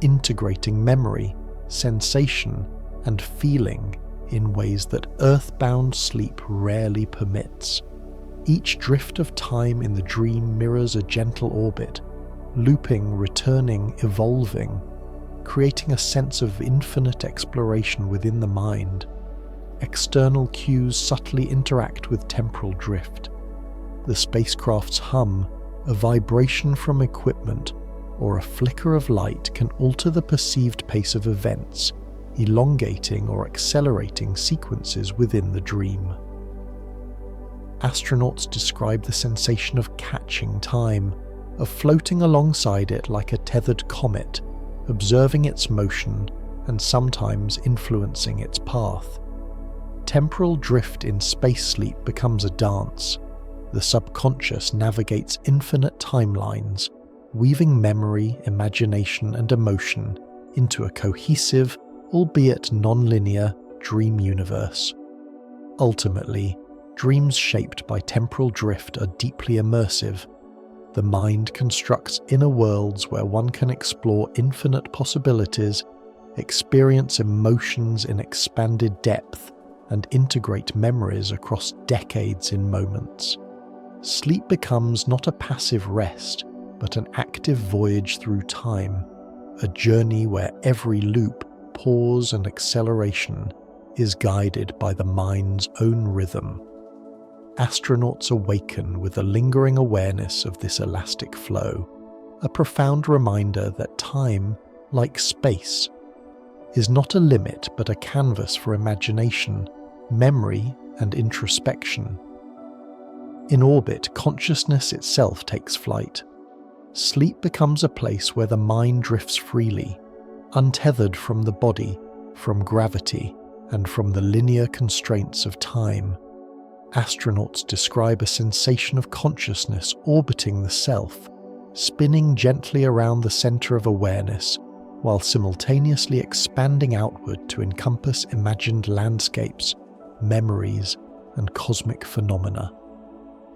[SPEAKER 1] integrating memory, sensation, and feeling in ways that earthbound sleep rarely permits. Each drift of time in the dream mirrors a gentle orbit, looping, returning, evolving, creating a sense of infinite exploration within the mind. External cues subtly interact with temporal drift. The spacecraft's hum, a vibration from equipment, or a flicker of light can alter the perceived pace of events, elongating or accelerating sequences within the dream. Astronauts describe the sensation of catching time, of floating alongside it like a tethered comet, observing its motion and sometimes influencing its path. Temporal drift in space sleep becomes a dance. The subconscious navigates infinite timelines, weaving memory, imagination, and emotion into a cohesive, albeit non-linear, dream universe. Ultimately, dreams shaped by temporal drift are deeply immersive. The mind constructs inner worlds where one can explore infinite possibilities, experience emotions in expanded depth, and integrate memories across decades in moments. Sleep becomes not a passive rest, but an active voyage through time, a journey where every loop, pause, and acceleration is guided by the mind's own rhythm. Astronauts awaken with a lingering awareness of this elastic flow, a profound reminder that time, like space, is not a limit but a canvas for imagination, memory, and introspection. In orbit, consciousness itself takes flight. Sleep becomes a place where the mind drifts freely, untethered from the body, from gravity, and from the linear constraints of time. Astronauts describe a sensation of consciousness orbiting the self, spinning gently around the center of awareness, while simultaneously expanding outward to encompass imagined landscapes, memories, and cosmic phenomena.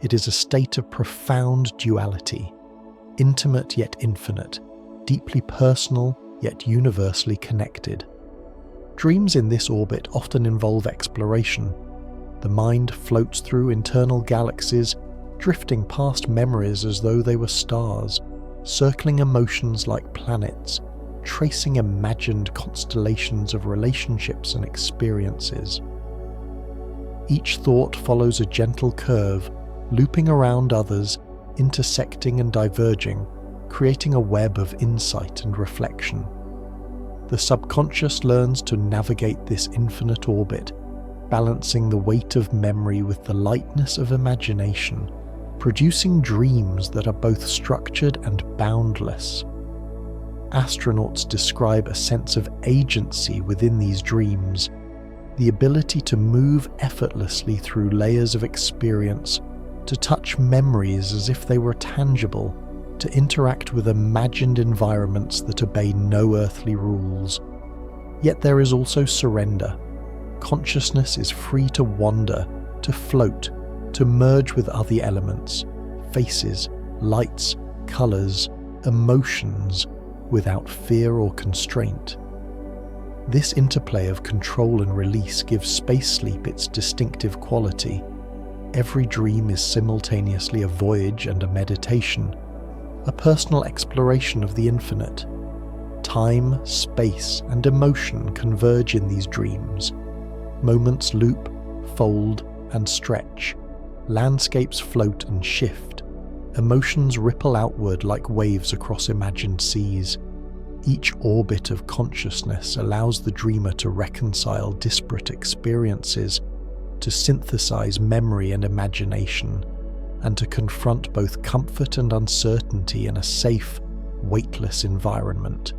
[SPEAKER 1] It is a state of profound duality, intimate yet infinite, deeply personal yet universally connected. Dreams in this orbit often involve exploration. The mind floats through internal galaxies, drifting past memories as though they were stars, circling emotions like planets, tracing imagined constellations of relationships and experiences. Each thought follows a gentle curve, looping around others, intersecting and diverging, creating a web of insight and reflection. The subconscious learns to navigate this infinite orbit, balancing the weight of memory with the lightness of imagination, producing dreams that are both structured and boundless. Astronauts describe a sense of agency within these dreams, the ability to move effortlessly through layers of experience, to touch memories as if they were tangible, to interact with imagined environments that obey no earthly rules. Yet there is also surrender. Consciousness is free to wander, to float, to merge with other elements, faces, lights, colours, emotions, without fear or constraint. This interplay of control and release gives space sleep its distinctive quality. Every dream is simultaneously a voyage and a meditation, a personal exploration of the infinite. Time, space, and emotion converge in these dreams. Moments loop, fold, and stretch. Landscapes float and shift. Emotions ripple outward like waves across imagined seas. Each orbit of consciousness allows the dreamer to reconcile disparate experiences, to synthesize memory and imagination, and to confront both comfort and uncertainty in a safe, weightless environment.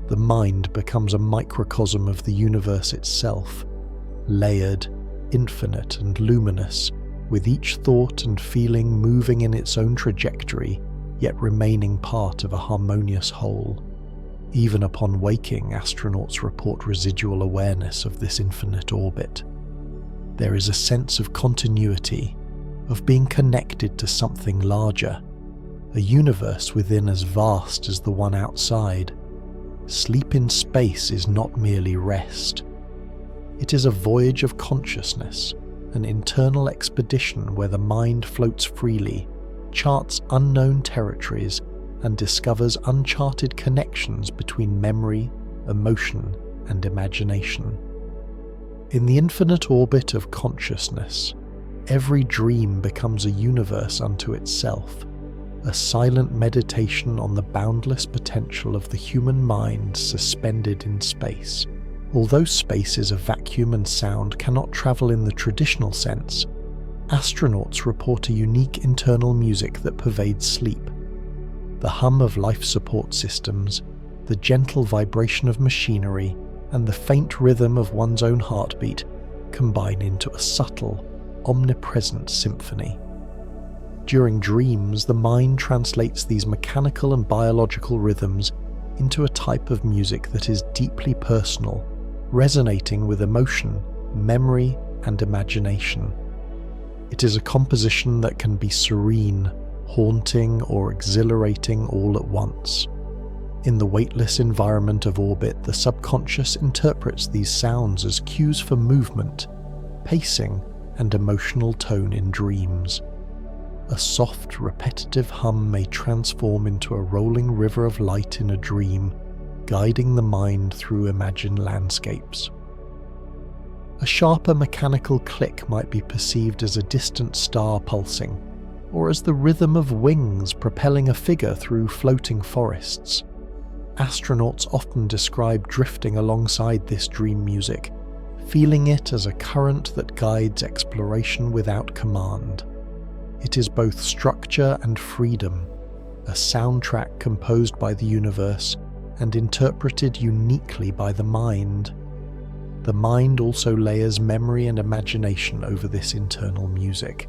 [SPEAKER 1] The mind becomes a microcosm of the universe itself, layered, infinite, and luminous, with each thought and feeling moving in its own trajectory, yet remaining part of a harmonious whole. Even upon waking, astronauts report residual awareness of this infinite orbit. There is a sense of continuity, of being connected to something larger, a universe within as vast as the one outside. Sleep in space is not merely rest. It is a voyage of consciousness, an internal expedition where the mind floats freely, charts unknown territories, and discovers uncharted connections between memory, emotion, and imagination. In the infinite orbit of consciousness, every dream becomes a universe unto itself, a silent meditation on the boundless potential of the human mind suspended in space. Although space is a vacuum and sound cannot travel in the traditional sense, astronauts report a unique internal music that pervades sleep. The hum of life support systems, the gentle vibration of machinery, and the faint rhythm of one's own heartbeat combine into a subtle, omnipresent symphony. During dreams, the mind translates these mechanical and biological rhythms into a type of music that is deeply personal, resonating with emotion, memory, and imagination. It is a composition that can be serene, haunting, or exhilarating all at once. In the weightless environment of orbit, the subconscious interprets these sounds as cues for movement, pacing, and emotional tone in dreams. A soft, repetitive hum may transform into a rolling river of light in a dream, guiding the mind through imagined landscapes. A sharper mechanical click might be perceived as a distant star pulsing, or as the rhythm of wings propelling a figure through floating forests. Astronauts often describe drifting alongside this dream music, feeling it as a current that guides exploration without command. It is both structure and freedom, a soundtrack composed by the universe and interpreted uniquely by the mind. The mind also layers memory and imagination over this internal music.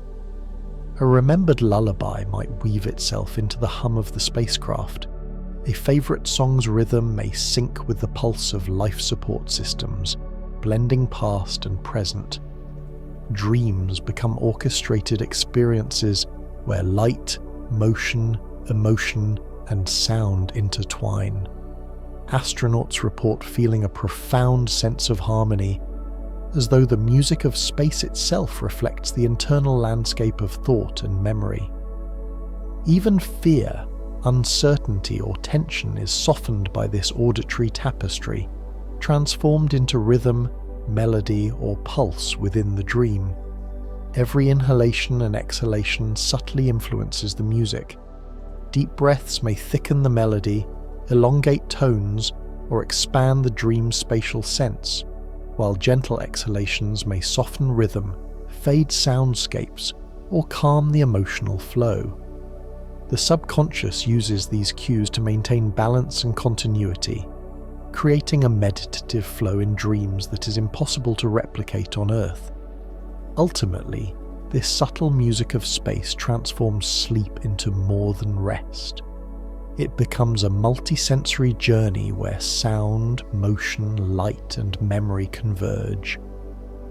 [SPEAKER 1] A remembered lullaby might weave itself into the hum of the spacecraft. A favourite song's rhythm may sync with the pulse of life support systems, blending past and present. Dreams become orchestrated experiences where light, motion, emotion, and sound intertwine. Astronauts report feeling a profound sense of harmony, as though the music of space itself reflects the internal landscape of thought and memory. Even fear, uncertainty, or tension is softened by this auditory tapestry, transformed into rhythm, melody, or pulse within the dream. Every inhalation and exhalation subtly influences the music. Deep breaths may thicken the melody, elongate tones, or expand the dream's spatial sense, while gentle exhalations may soften rhythm, fade soundscapes, or calm the emotional flow. The subconscious uses these cues to maintain balance and continuity, creating a meditative flow in dreams that is impossible to replicate on Earth. Ultimately, this subtle music of space transforms sleep into more than rest. It becomes a multisensory journey where sound, motion, light, and memory converge.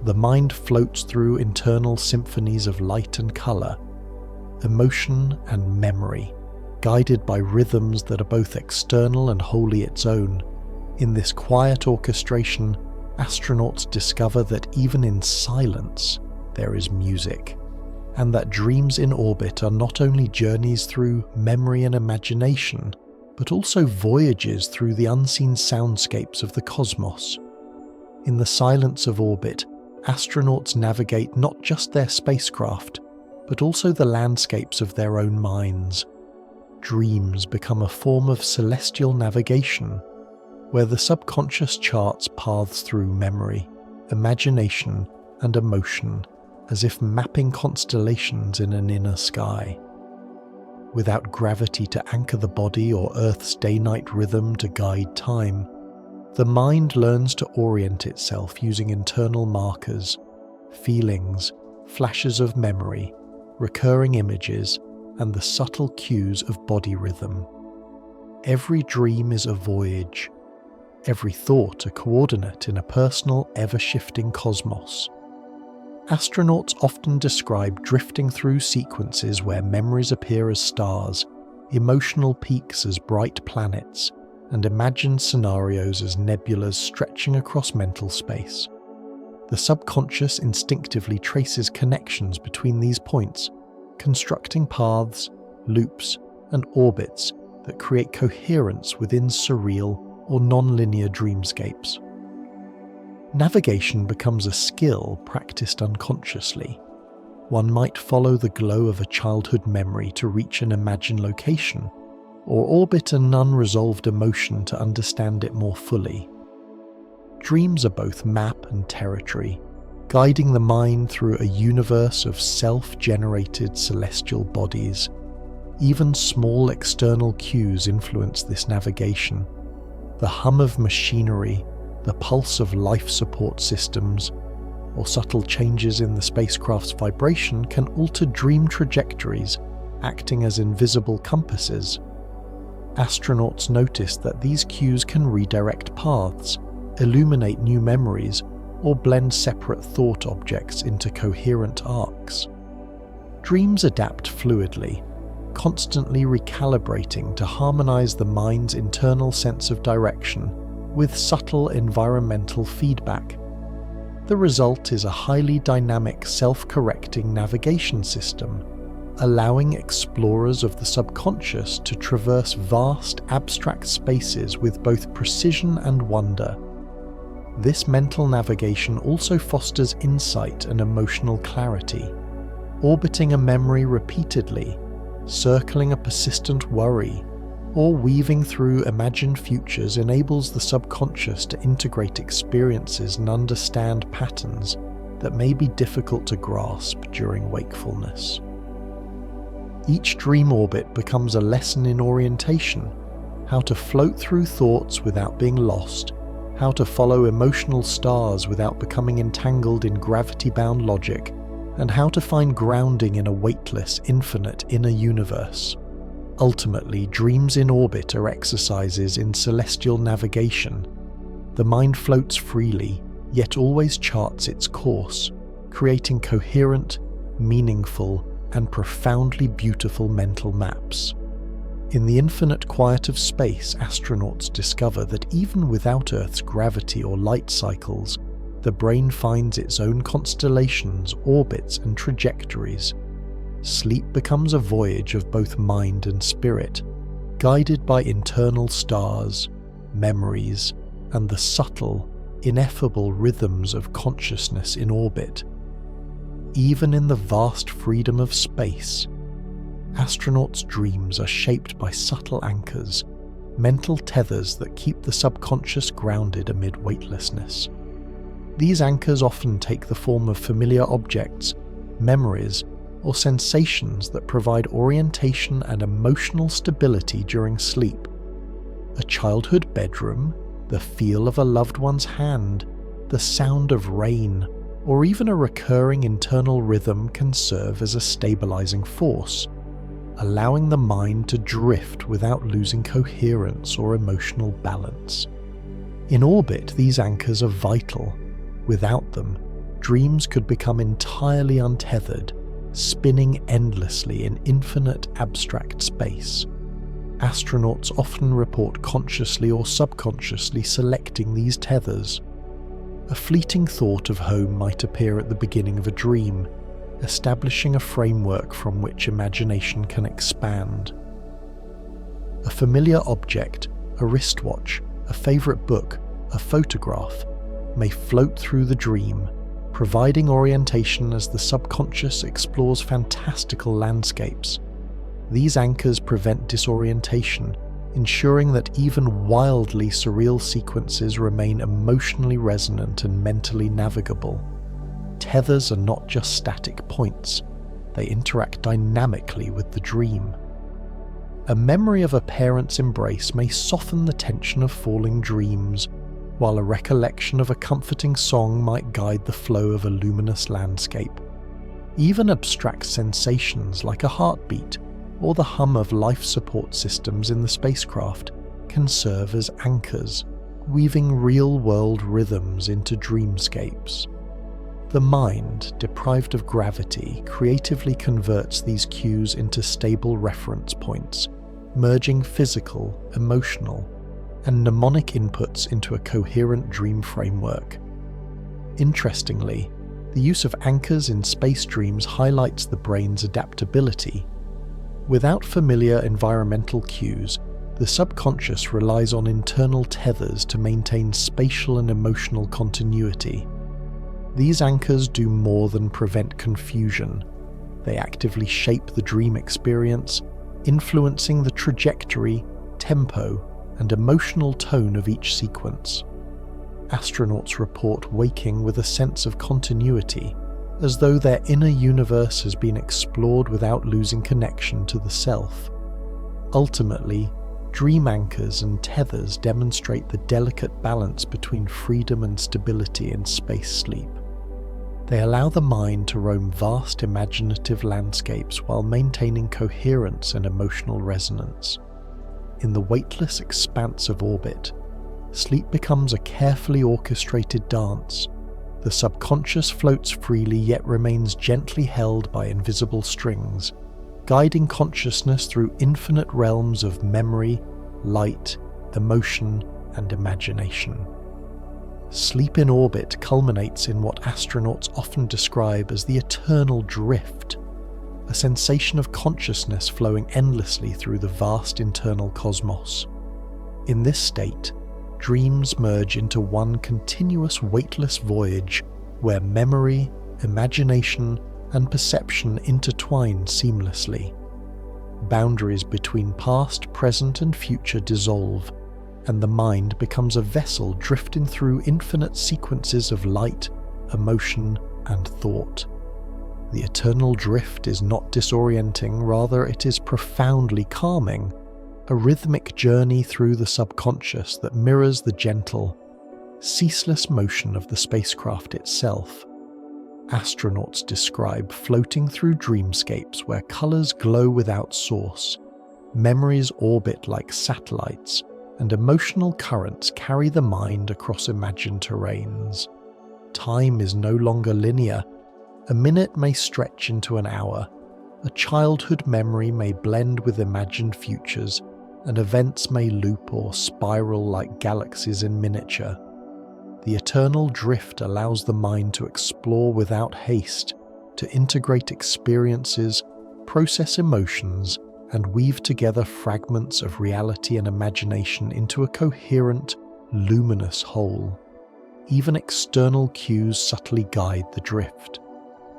[SPEAKER 1] The mind floats through internal symphonies of light and colour, emotion and memory, guided by rhythms that are both external and wholly its own. In this quiet orchestration, astronauts discover that even in silence there is music, and that dreams in orbit are not only journeys through memory and imagination, but also voyages through the unseen soundscapes of the cosmos. In the silence of orbit, astronauts navigate not just their spacecraft, but also the landscapes of their own minds. Dreams become a form of celestial navigation, where the subconscious charts paths through memory, imagination, and emotion, as if mapping constellations in an inner sky. Without gravity to anchor the body or Earth's day-night rhythm to guide time, the mind learns to orient itself using internal markers, feelings, flashes of memory, recurring images, and the subtle cues of body rhythm. Every dream is a voyage, every thought a coordinate in a personal, ever-shifting cosmos. Astronauts often describe drifting through sequences where memories appear as stars, emotional peaks as bright planets, and imagined scenarios as nebulas stretching across mental space. The subconscious instinctively traces connections between these points, constructing paths, loops, and orbits that create coherence within surreal or non-linear dreamscapes. Navigation becomes a skill practiced unconsciously. One might follow the glow of a childhood memory to reach an imagined location, or orbit an unresolved emotion to understand it more fully. Dreams are both map and territory, guiding the mind through a universe of self-generated celestial bodies. Even small external cues influence this navigation. The hum of machinery, the pulse of life support systems, or subtle changes in the spacecraft's vibration can alter dream trajectories, acting as invisible compasses. Astronauts notice that these cues can redirect paths, illuminate new memories, or blend separate thought objects into coherent arcs. Dreams adapt fluidly, constantly recalibrating to harmonize the mind's internal sense of direction with subtle environmental feedback. The result is a highly dynamic, self-correcting navigation system, allowing explorers of the subconscious to traverse vast, abstract spaces with both precision and wonder. This mental navigation also fosters insight and emotional clarity. Orbiting a memory repeatedly, circling a persistent worry, or weaving through imagined futures enables the subconscious to integrate experiences and understand patterns that may be difficult to grasp during wakefulness. Each dream orbit becomes a lesson in orientation, how to float through thoughts without being lost, how to follow emotional stars without becoming entangled in gravity-bound logic, and how to find grounding in a weightless, infinite inner universe. Ultimately, dreams in orbit are exercises in celestial navigation. The mind floats freely, yet always charts its course, creating coherent, meaningful, and profoundly beautiful mental maps. In the infinite quiet of space, astronauts discover that even without Earth's gravity or light cycles, the brain finds its own constellations, orbits, and trajectories. Sleep becomes a voyage of both mind and spirit, guided by internal stars, memories, and the subtle, ineffable rhythms of consciousness in orbit. Even in the vast freedom of space, astronauts' dreams are shaped by subtle anchors, mental tethers that keep the subconscious grounded amid weightlessness. These anchors often take the form of familiar objects, memories, or sensations that provide orientation and emotional stability during sleep. A childhood bedroom, the feel of a loved one's hand, the sound of rain, or even a recurring internal rhythm can serve as a stabilizing force, allowing the mind to drift without losing coherence or emotional balance. In orbit, these anchors are vital. Without them, dreams could become entirely untethered, spinning endlessly in infinite abstract space. Astronauts often report consciously or subconsciously selecting these tethers. A fleeting thought of home might appear at the beginning of a dream, establishing a framework from which imagination can expand. A familiar object, a wristwatch, a favourite book, a photograph, may float through the dream, providing orientation as the subconscious explores fantastical landscapes. These anchors prevent disorientation, ensuring that even wildly surreal sequences remain emotionally resonant and mentally navigable. Tethers are not just static points, they interact dynamically with the dream. A memory of a parent's embrace may soften the tension of falling dreams, while a recollection of a comforting song might guide the flow of a luminous landscape. Even abstract sensations like a heartbeat or the hum of life support systems in the spacecraft can serve as anchors, weaving real-world rhythms into dreamscapes. The mind, deprived of gravity, creatively converts these cues into stable reference points, merging physical, emotional, and mnemonic inputs into a coherent dream framework. Interestingly, the use of anchors in space dreams highlights the brain's adaptability. Without familiar environmental cues, the subconscious relies on internal tethers to maintain spatial and emotional continuity. These anchors do more than prevent confusion. They actively shape the dream experience, influencing the trajectory, tempo, and emotional tone of each sequence. Astronauts report waking with a sense of continuity, as though their inner universe has been explored without losing connection to the self. Ultimately, dream anchors and tethers demonstrate the delicate balance between freedom and stability in space sleep. They allow the mind to roam vast imaginative landscapes while maintaining coherence and emotional resonance. In the weightless expanse of orbit, sleep becomes a carefully orchestrated dance. The subconscious floats freely yet remains gently held by invisible strings, guiding consciousness through infinite realms of memory, light, emotion, and imagination. Sleep in orbit culminates in what astronauts often describe as the eternal drift, a sensation of consciousness flowing endlessly through the vast internal cosmos. In this state, dreams merge into one continuous weightless voyage where memory, imagination, and perception intertwine seamlessly. Boundaries between past, present, and future dissolve, and the mind becomes a vessel drifting through infinite sequences of light, emotion, and thought. The eternal drift is not disorienting, rather it is profoundly calming, a rhythmic journey through the subconscious that mirrors the gentle, ceaseless motion of the spacecraft itself. Astronauts describe floating through dreamscapes where colours glow without source, memories orbit like satellites, and emotional currents carry the mind across imagined terrains. Time is no longer linear. A minute may stretch into an hour, a childhood memory may blend with imagined futures, and events may loop or spiral like galaxies in miniature. The eternal drift allows the mind to explore without haste, to integrate experiences, process emotions, and weave together fragments of reality and imagination into a coherent, luminous whole. Even external cues subtly guide the drift.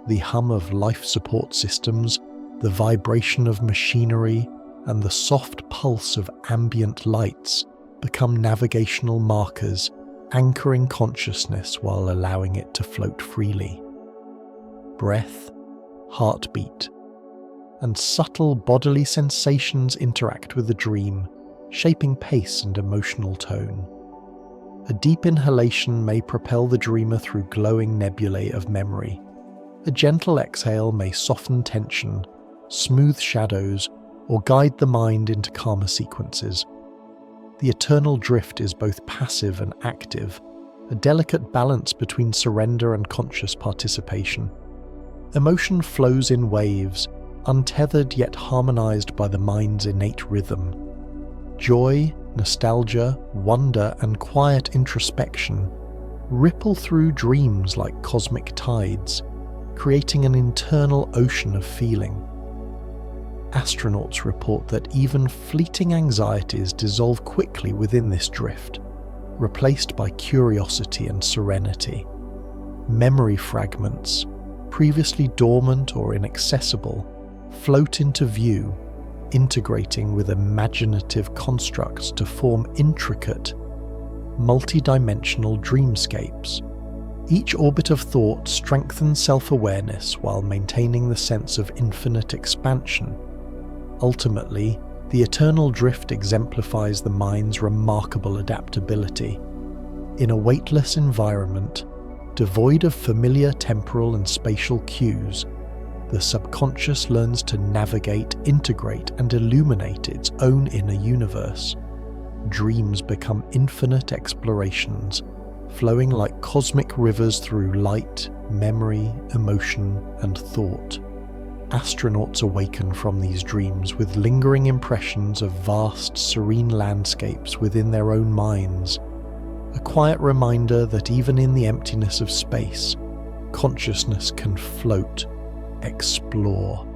[SPEAKER 1] The hum of life support systems, the vibration of machinery, and the soft pulse of ambient lights become navigational markers, anchoring consciousness while allowing it to float freely. Breath, heartbeat, and subtle bodily sensations interact with the dream, shaping pace and emotional tone. A deep inhalation may propel the dreamer through glowing nebulae of memory. A gentle exhale may soften tension, smooth shadows, or guide the mind into calmer sequences. The eternal drift is both passive and active, a delicate balance between surrender and conscious participation. Emotion flows in waves, untethered yet harmonized by the mind's innate rhythm. Joy, nostalgia, wonder, and quiet introspection ripple through dreams like cosmic tides, creating an internal ocean of feeling. Astronauts report that even fleeting anxieties dissolve quickly within this drift, replaced by curiosity and serenity. Memory fragments, previously dormant or inaccessible, float into view, integrating with imaginative constructs to form intricate, multi-dimensional dreamscapes. Each orbit of thought strengthens self-awareness while maintaining the sense of infinite expansion. Ultimately, the eternal drift exemplifies the mind's remarkable adaptability. In a weightless environment, devoid of familiar temporal and spatial cues, the subconscious learns to navigate, integrate, and illuminate its own inner universe. Dreams become infinite explorations, flowing like cosmic rivers through light, memory, emotion, and thought. Astronauts awaken from these dreams with lingering impressions of vast, serene landscapes within their own minds, a quiet reminder that even in the emptiness of space, consciousness can float, explore,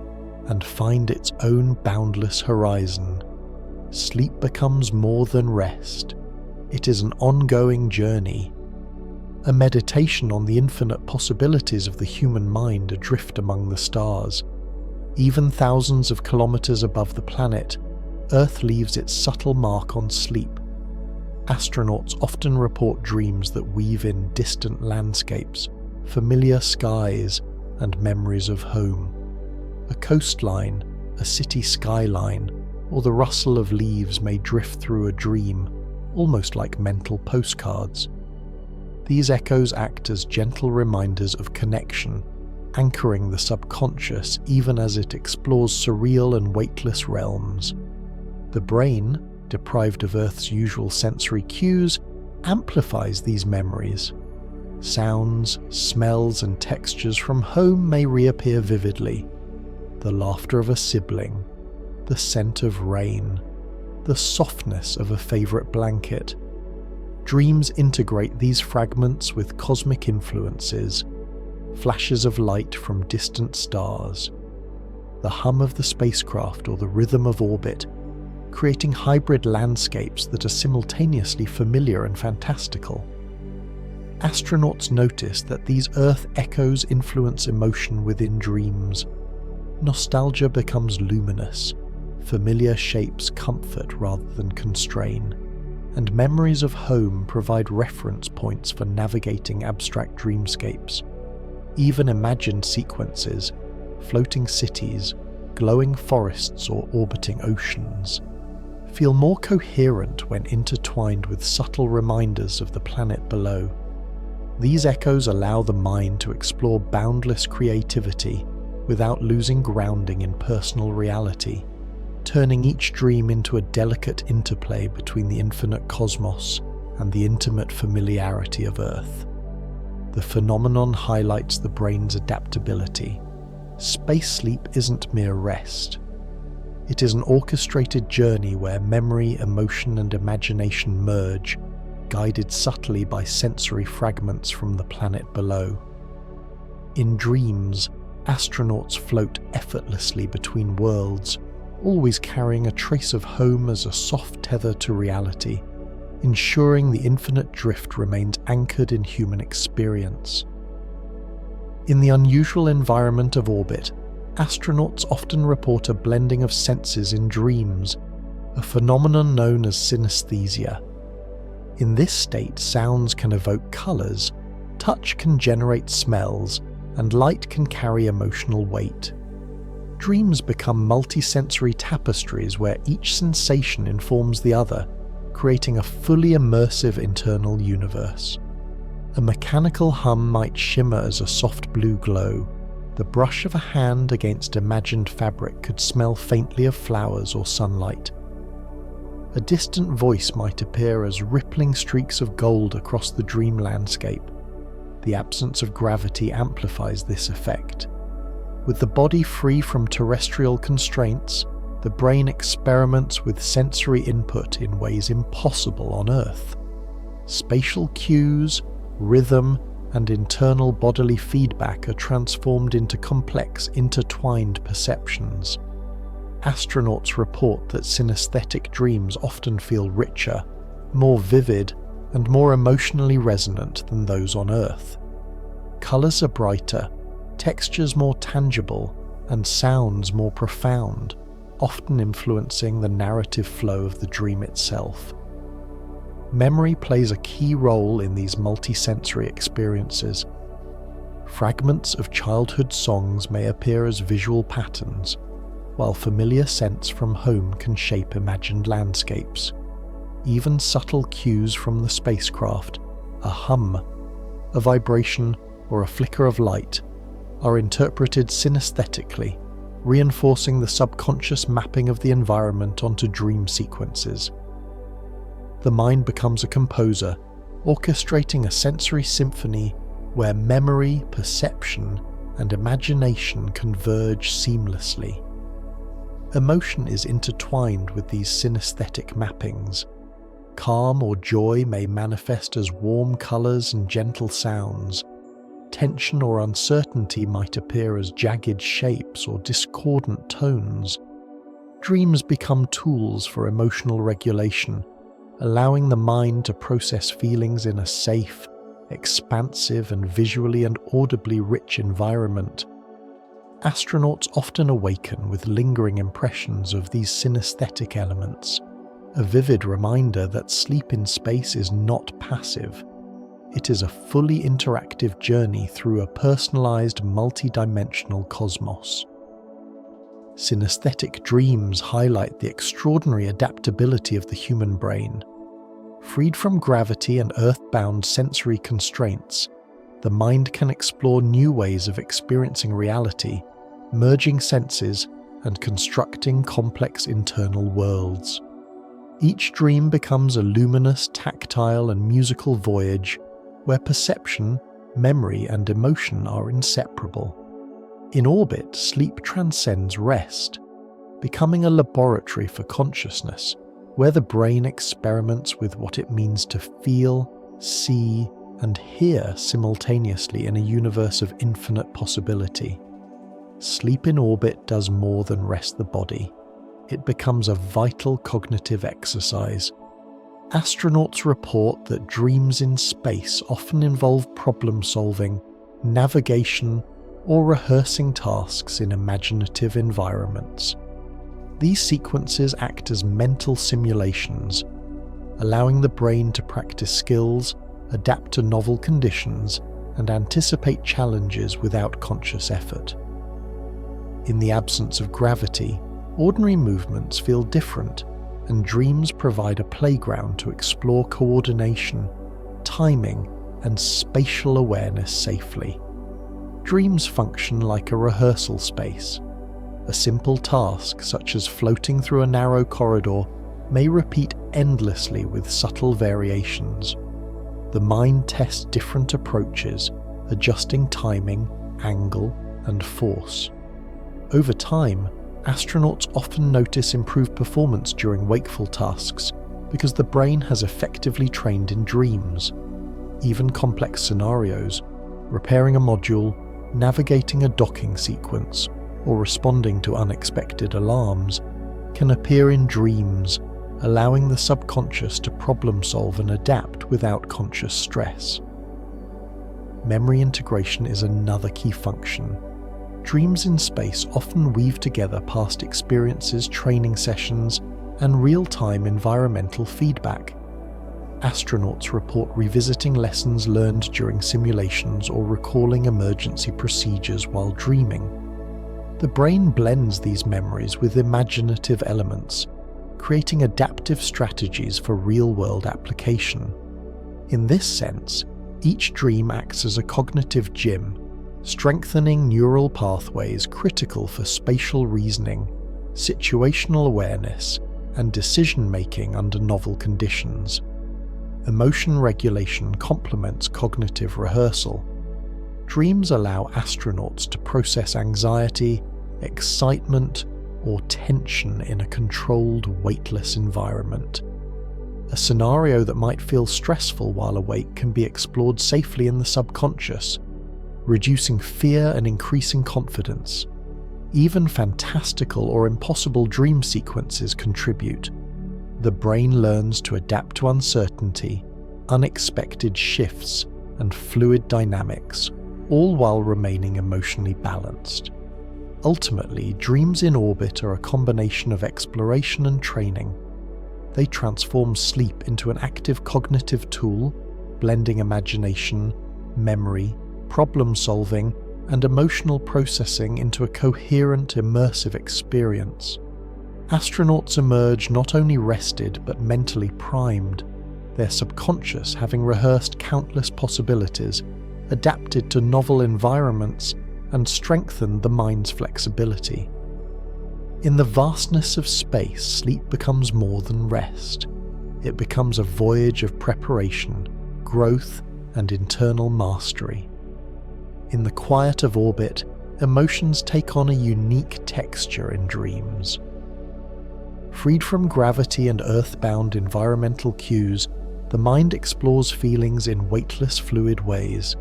[SPEAKER 1] and find its own boundless horizon. Sleep becomes more than rest. It is an ongoing journey, a meditation on the infinite possibilities of the human mind adrift among the stars. Even thousands of kilometers above the planet, Earth leaves its subtle mark on sleep. Astronauts often report dreams that weave in distant landscapes, familiar skies, and memories of home. A coastline, a city skyline, or the rustle of leaves may drift through a dream, almost like mental postcards. These echoes act as gentle reminders of connection, anchoring the subconscious even as it explores surreal and weightless realms. The brain, deprived of Earth's usual sensory cues, amplifies these memories. Sounds, smells, and textures from home may reappear vividly. The laughter of a sibling, the scent of rain, the softness of a favorite blanket. Dreams integrate these fragments with cosmic influences, flashes of light from distant stars, the hum of the spacecraft or the rhythm of orbit, creating hybrid landscapes that are simultaneously familiar and fantastical. Astronauts notice that these Earth echoes influence emotion within dreams. Nostalgia becomes luminous, familiar shapes comfort rather than constrain, and memories of home provide reference points for navigating abstract dreamscapes. Even imagined sequences, floating cities, glowing forests, or orbiting oceans, feel more coherent when intertwined with subtle reminders of the planet below. These echoes allow the mind to explore boundless creativity without losing grounding in personal reality, turning each dream into a delicate interplay between the infinite cosmos and the intimate familiarity of Earth. The phenomenon highlights the brain's adaptability. Space sleep isn't mere rest. It is an orchestrated journey where memory, emotion, and imagination merge, guided subtly by sensory fragments from the planet below. In dreams, astronauts float effortlessly between worlds, always carrying a trace of home as a soft tether to reality, ensuring the infinite drift remains anchored in human experience. In the unusual environment of orbit, astronauts often report a blending of senses in dreams, a phenomenon known as synesthesia. In this state, sounds can evoke colours, touch can generate smells, and light can carry emotional weight. Dreams become multisensory tapestries where each sensation informs the other, creating a fully immersive internal universe. A mechanical hum might shimmer as a soft blue glow. The brush of a hand against imagined fabric could smell faintly of flowers or sunlight. A distant voice might appear as rippling streaks of gold across the dream landscape. The absence of gravity amplifies this effect. With the body free from terrestrial constraints, the brain experiments with sensory input in ways impossible on Earth. Spatial cues, rhythm, and internal bodily feedback are transformed into complex, intertwined perceptions. Astronauts report that synesthetic dreams often feel richer, more vivid, and more emotionally resonant than those on Earth. Colours are brighter, textures more tangible, and sounds more profound, often influencing the narrative flow of the dream itself. Memory plays a key role in these multisensory experiences. Fragments of childhood songs may appear as visual patterns, while familiar scents from home can shape imagined landscapes. Even subtle cues from the spacecraft, a hum, a vibration, or a flicker of light, are interpreted synesthetically, reinforcing the subconscious mapping of the environment onto dream sequences. The mind becomes a composer, orchestrating a sensory symphony where memory, perception, and imagination converge seamlessly. Emotion is intertwined with these synesthetic mappings. Calm or joy may manifest as warm colours and gentle sounds. Tension or uncertainty might appear as jagged shapes or discordant tones. Dreams become tools for emotional regulation, allowing the mind to process feelings in a safe, expansive, and visually and audibly rich environment. Astronauts often awaken with lingering impressions of these synesthetic elements, a vivid reminder that sleep in space is not passive. It is a fully interactive journey through a personalized, multi-dimensional cosmos. Synesthetic dreams highlight the extraordinary adaptability of the human brain. Freed from gravity and earth-bound sensory constraints, the mind can explore new ways of experiencing reality, merging senses and constructing complex internal worlds. Each dream becomes a luminous, tactile, and musical voyage where perception, memory, and emotion are inseparable. In orbit, sleep transcends rest, becoming a laboratory for consciousness, where the brain experiments with what it means to feel, see, and hear simultaneously in a universe of infinite possibility. Sleep in orbit does more than rest the body. It becomes a vital cognitive exercise. Astronauts report that dreams in space often involve problem-solving, navigation, or rehearsing tasks in imaginative environments. These sequences act as mental simulations, allowing the brain to practice skills, adapt to novel conditions, and anticipate challenges without conscious effort. In the absence of gravity, ordinary movements feel different, and dreams provide a playground to explore coordination, timing, and spatial awareness safely. Dreams function like a rehearsal space. A simple task, such as floating through a narrow corridor, may repeat endlessly with subtle variations. The mind tests different approaches, adjusting timing, angle, and force. Over time, astronauts often notice improved performance during wakeful tasks because the brain has effectively trained in dreams. Even complex scenarios, repairing a module, navigating a docking sequence, or responding to unexpected alarms, can appear in dreams, allowing the subconscious to problem-solve and adapt without conscious stress. Memory integration is another key function. Dreams in space often weave together past experiences, training sessions, and real-time environmental feedback. Astronauts report revisiting lessons learned during simulations or recalling emergency procedures while dreaming. The brain blends these memories with imaginative elements, creating adaptive strategies for real-world application. In this sense, each dream acts as a cognitive gym, strengthening neural pathways critical for spatial reasoning, situational awareness, and decision-making under novel conditions. Emotion regulation complements cognitive rehearsal. Dreams allow astronauts to process anxiety, excitement, or tension in a controlled, weightless environment. A scenario that might feel stressful while awake can be explored safely in the subconscious, reducing fear and increasing confidence. Even fantastical or impossible dream sequences contribute. The brain learns to adapt to uncertainty, unexpected shifts, and fluid dynamics, all while remaining emotionally balanced. Ultimately, dreams in orbit are a combination of exploration and training. They transform sleep into an active cognitive tool, blending imagination, memory, problem-solving, and emotional processing into a coherent, immersive experience. Astronauts emerge not only rested but mentally primed, their subconscious having rehearsed countless possibilities, adapted to novel environments, and strengthened the mind's flexibility. In the vastness of space, sleep becomes more than rest. It becomes a voyage of preparation, growth, and internal mastery. In the quiet of orbit, emotions take on a unique texture in dreams. Freed from gravity and earthbound environmental cues, the mind explores feelings in weightless, fluid ways.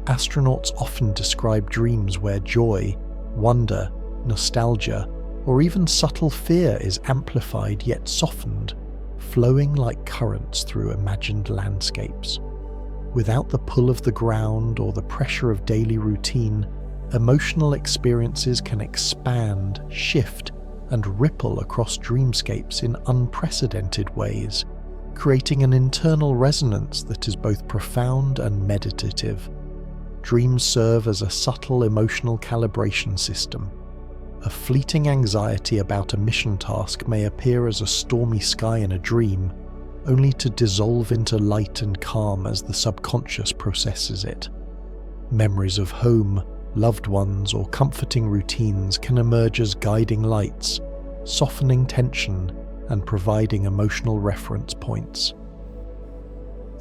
[SPEAKER 1] Astronauts often describe dreams where joy, wonder, nostalgia, or even subtle fear is amplified yet softened, flowing like currents through imagined landscapes. Without the pull of the ground or the pressure of daily routine, emotional experiences can expand, shift, and ripple across dreamscapes in unprecedented ways, creating an internal resonance that is both profound and meditative. Dreams serve as a subtle emotional calibration system. A fleeting anxiety about a mission task may appear as a stormy sky in a dream, only to dissolve into light and calm as the subconscious processes it. Memories of home, loved ones, or comforting routines can emerge as guiding lights, softening tension and providing emotional reference points.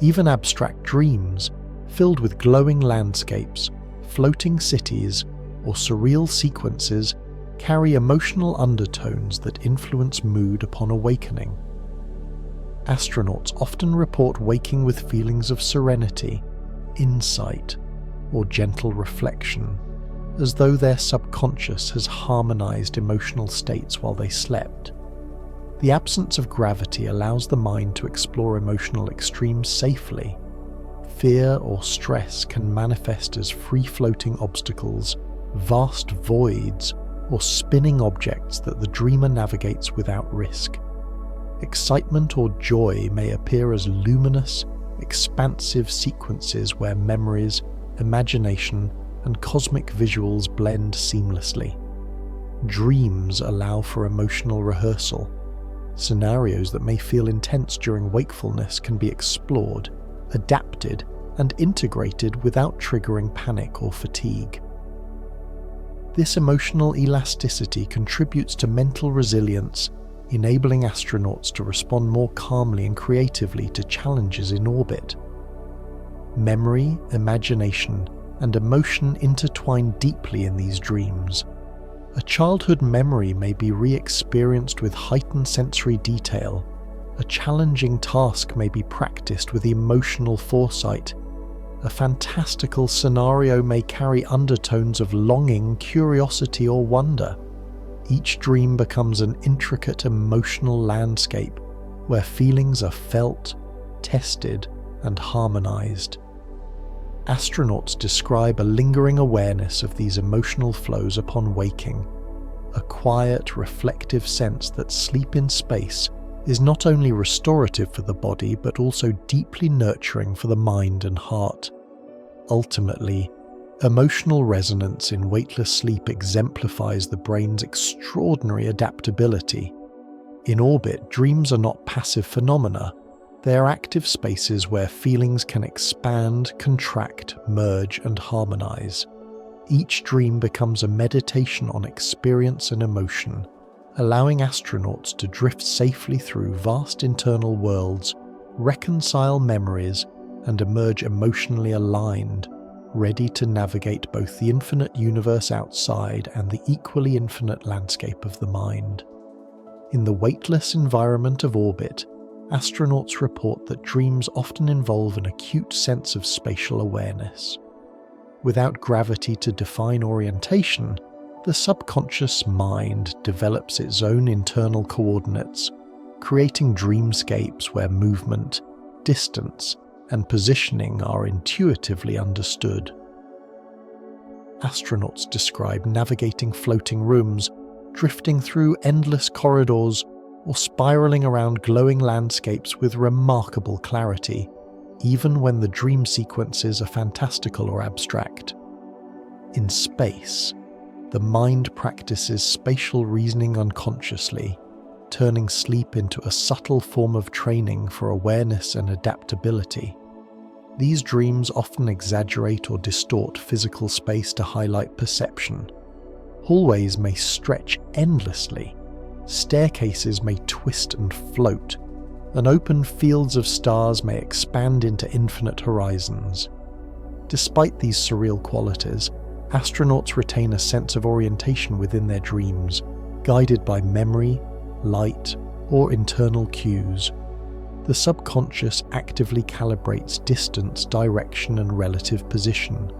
[SPEAKER 1] Even abstract dreams, filled with glowing landscapes, floating cities, or surreal sequences, carry emotional undertones that influence mood upon awakening. Astronauts often report waking with feelings of serenity, insight, or gentle reflection, as though their subconscious has harmonized emotional states while they slept. The absence of gravity allows the mind to explore emotional extremes safely. Fear or stress can manifest as free-floating obstacles, vast voids, or spinning objects that the dreamer navigates without risk. Excitement or joy may appear as luminous, expansive sequences where memories, imagination, and cosmic visuals blend seamlessly. Dreams allow for emotional rehearsal. Scenarios that may feel intense during wakefulness can be explored, adapted, and integrated without triggering panic or fatigue. This emotional elasticity contributes to mental resilience, enabling astronauts to respond more calmly and creatively to challenges in orbit. Memory, imagination, and emotion intertwine deeply in these dreams. A childhood memory may be re-experienced with heightened sensory detail. A challenging task may be practiced with emotional foresight. A fantastical scenario may carry undertones of longing, curiosity, or wonder. Each dream becomes an intricate emotional landscape where feelings are felt, tested, and harmonized. Astronauts describe a lingering awareness of these emotional flows upon waking, a quiet, reflective sense that sleep in space is not only restorative for the body but also deeply nurturing for the mind and heart. Ultimately, emotional resonance in weightless sleep exemplifies the brain's extraordinary adaptability. In orbit, dreams are not passive phenomena. They are active spaces where feelings can expand, contract, merge, and harmonize. Each dream becomes a meditation on experience and emotion, allowing astronauts to drift safely through vast internal worlds, reconcile memories, and emerge emotionally aligned, ready to navigate both the infinite universe outside and the equally infinite landscape of the mind. In the weightless environment of orbit, astronauts report that dreams often involve an acute sense of spatial awareness. Without gravity to define orientation, the subconscious mind develops its own internal coordinates, creating dreamscapes where movement, distance, and positioning are intuitively understood. Astronauts describe navigating floating rooms, drifting through endless corridors, or spiraling around glowing landscapes with remarkable clarity, even when the dream sequences are fantastical or abstract. In space, the mind practices spatial reasoning unconsciously, turning sleep into a subtle form of training for awareness and adaptability. These dreams often exaggerate or distort physical space to highlight perception. Hallways may stretch endlessly, staircases may twist and float, and open fields of stars may expand into infinite horizons. Despite these surreal qualities, astronauts retain a sense of orientation within their dreams, guided by memory, light, or internal cues. The subconscious actively calibrates distance, direction, and relative position,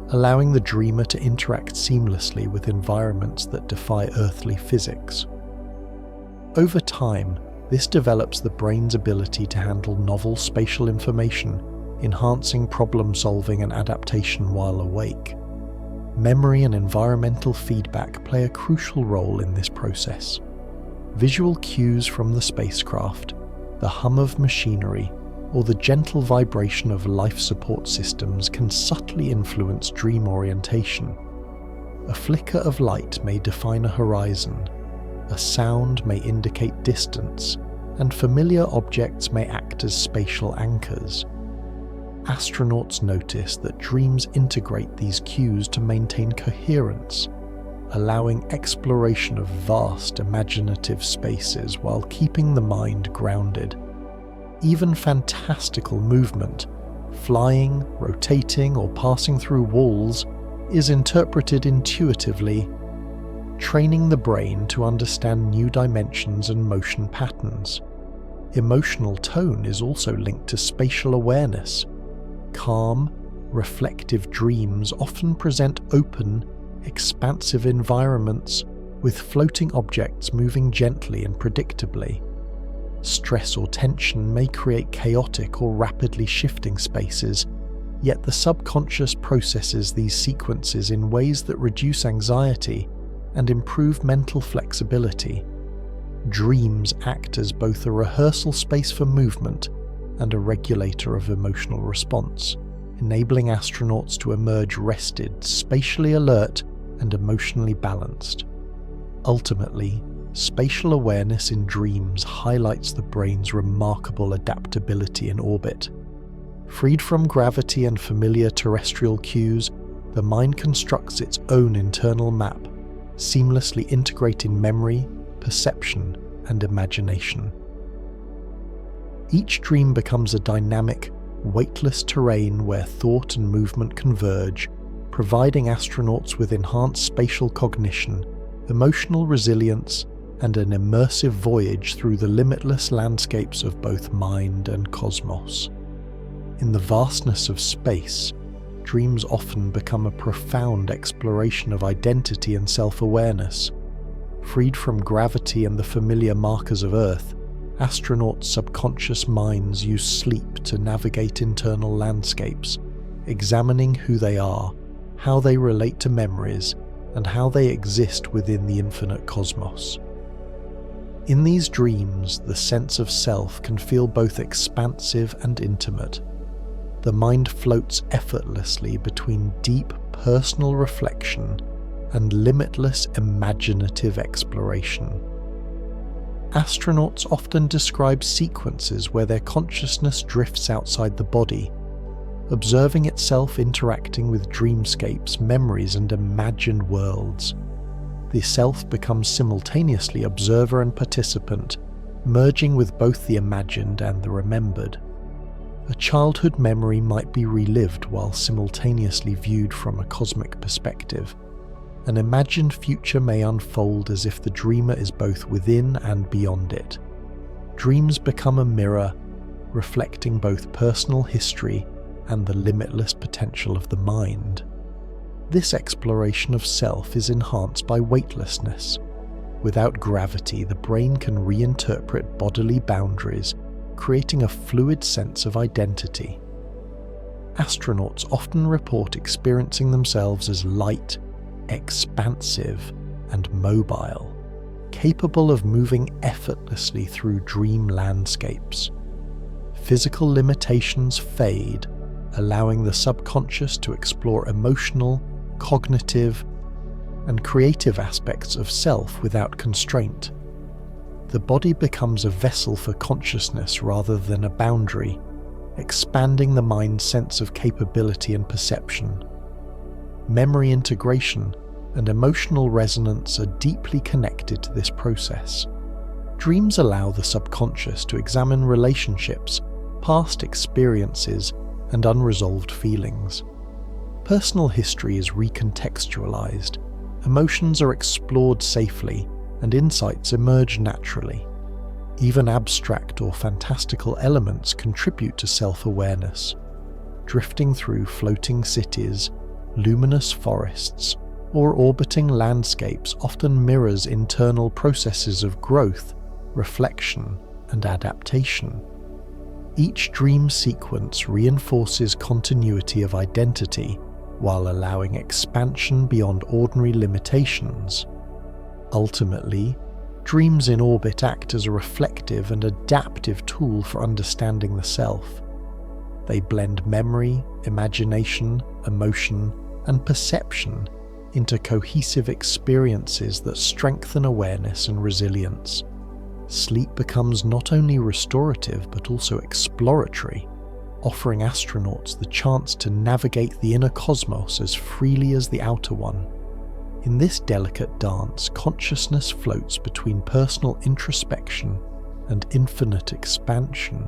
[SPEAKER 1] allowing the dreamer to interact seamlessly with environments that defy earthly physics. Over time, this develops the brain's ability to handle novel spatial information, enhancing problem-solving and adaptation while awake. Memory and environmental feedback play a crucial role in this process. Visual cues from the spacecraft, the hum of machinery, or the gentle vibration of life support systems can subtly influence dream orientation. A flicker of light may define a horizon, a sound may indicate distance, and familiar objects may act as spatial anchors. Astronauts notice that dreams integrate these cues to maintain coherence, allowing exploration of vast imaginative spaces while keeping the mind grounded. Even fantastical movement, flying, rotating, or passing through walls, is interpreted intuitively, training the brain to understand new dimensions and motion patterns. Emotional tone is also linked to spatial awareness. Calm, reflective dreams often present open, expansive environments with floating objects moving gently and predictably. Stress or tension may create chaotic or rapidly shifting spaces, yet the subconscious processes these sequences in ways that reduce anxiety and improve mental flexibility. Dreams act as both a rehearsal space for movement and a regulator of emotional response, enabling astronauts to emerge rested, spatially alert, and emotionally balanced. Ultimately, spatial awareness in dreams highlights the brain's remarkable adaptability in orbit. Freed from gravity and familiar terrestrial cues, the mind constructs its own internal map, seamlessly integrating memory, perception, and imagination. Each dream becomes a dynamic, weightless terrain where thought and movement converge, providing astronauts with enhanced spatial cognition, emotional resilience, and an immersive voyage through the limitless landscapes of both mind and cosmos. In the vastness of space, dreams often become a profound exploration of identity and self-awareness. Freed from gravity and the familiar markers of Earth, astronauts' subconscious minds use sleep to navigate internal landscapes, examining who they are, how they relate to memories, and how they exist within the infinite cosmos. In these dreams, the sense of self can feel both expansive and intimate. The mind floats effortlessly between deep personal reflection and limitless imaginative exploration. Astronauts often describe sequences where their consciousness drifts outside the body, observing itself interacting with dreamscapes, memories, and imagined worlds. The self becomes simultaneously observer and participant, merging with both the imagined and the remembered. A childhood memory might be relived while simultaneously viewed from a cosmic perspective. An imagined future may unfold as if the dreamer is both within and beyond it. Dreams become a mirror, reflecting both personal history and the limitless potential of the mind. This exploration of self is enhanced by weightlessness. Without gravity, the brain can reinterpret bodily boundaries, creating a fluid sense of identity. Astronauts often report experiencing themselves as light, expansive, and mobile, capable of moving effortlessly through dream landscapes. Physical limitations fade, allowing the subconscious to explore emotional, cognitive, and creative aspects of self without constraint. The body becomes a vessel for consciousness rather than a boundary, expanding the mind's sense of capability and perception. Memory integration and emotional resonance are deeply connected to this process. Dreams allow the subconscious to examine relationships, past experiences, and unresolved feelings. Personal history is recontextualized, emotions are explored safely, and insights emerge naturally. Even abstract or fantastical elements contribute to self-awareness. Drifting through floating cities, luminous forests, or orbiting landscapes often mirrors internal processes of growth, reflection, and adaptation. Each dream sequence reinforces continuity of identity while allowing expansion beyond ordinary limitations. Ultimately, dreams in orbit act as a reflective and adaptive tool for understanding the self. They blend memory, imagination, emotion, and perception into cohesive experiences that strengthen awareness and resilience. Sleep becomes not only restorative but also exploratory, offering astronauts the chance to navigate the inner cosmos as freely as the outer one. In this delicate dance, consciousness floats between personal introspection and infinite expansion,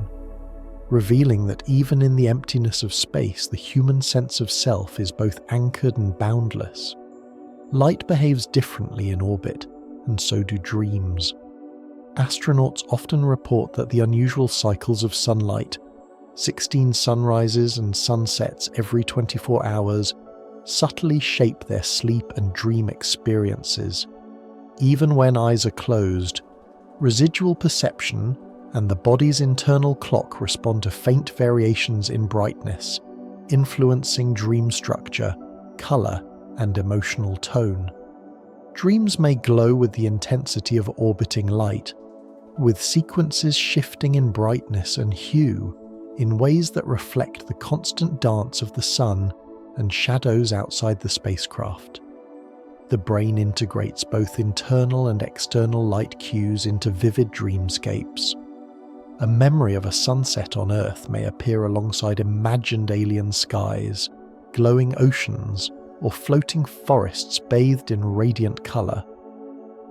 [SPEAKER 1] revealing that even in the emptiness of space, the human sense of self is both anchored and boundless. Light behaves differently in orbit, and so do dreams. Astronauts often report that the unusual cycles of sunlight, 16 sunrises and sunsets every 24 hours, subtly shape their sleep and dream experiences. Even when eyes are closed, residual perception and the body's internal clock respond to faint variations in brightness, influencing dream structure, color, and emotional tone. Dreams may glow with the intensity of orbiting light, with sequences shifting in brightness and hue in ways that reflect the constant dance of the sun and shadows outside the spacecraft. The brain integrates both internal and external light cues into vivid dreamscapes. A memory of a sunset on Earth may appear alongside imagined alien skies, glowing oceans, or floating forests bathed in radiant color.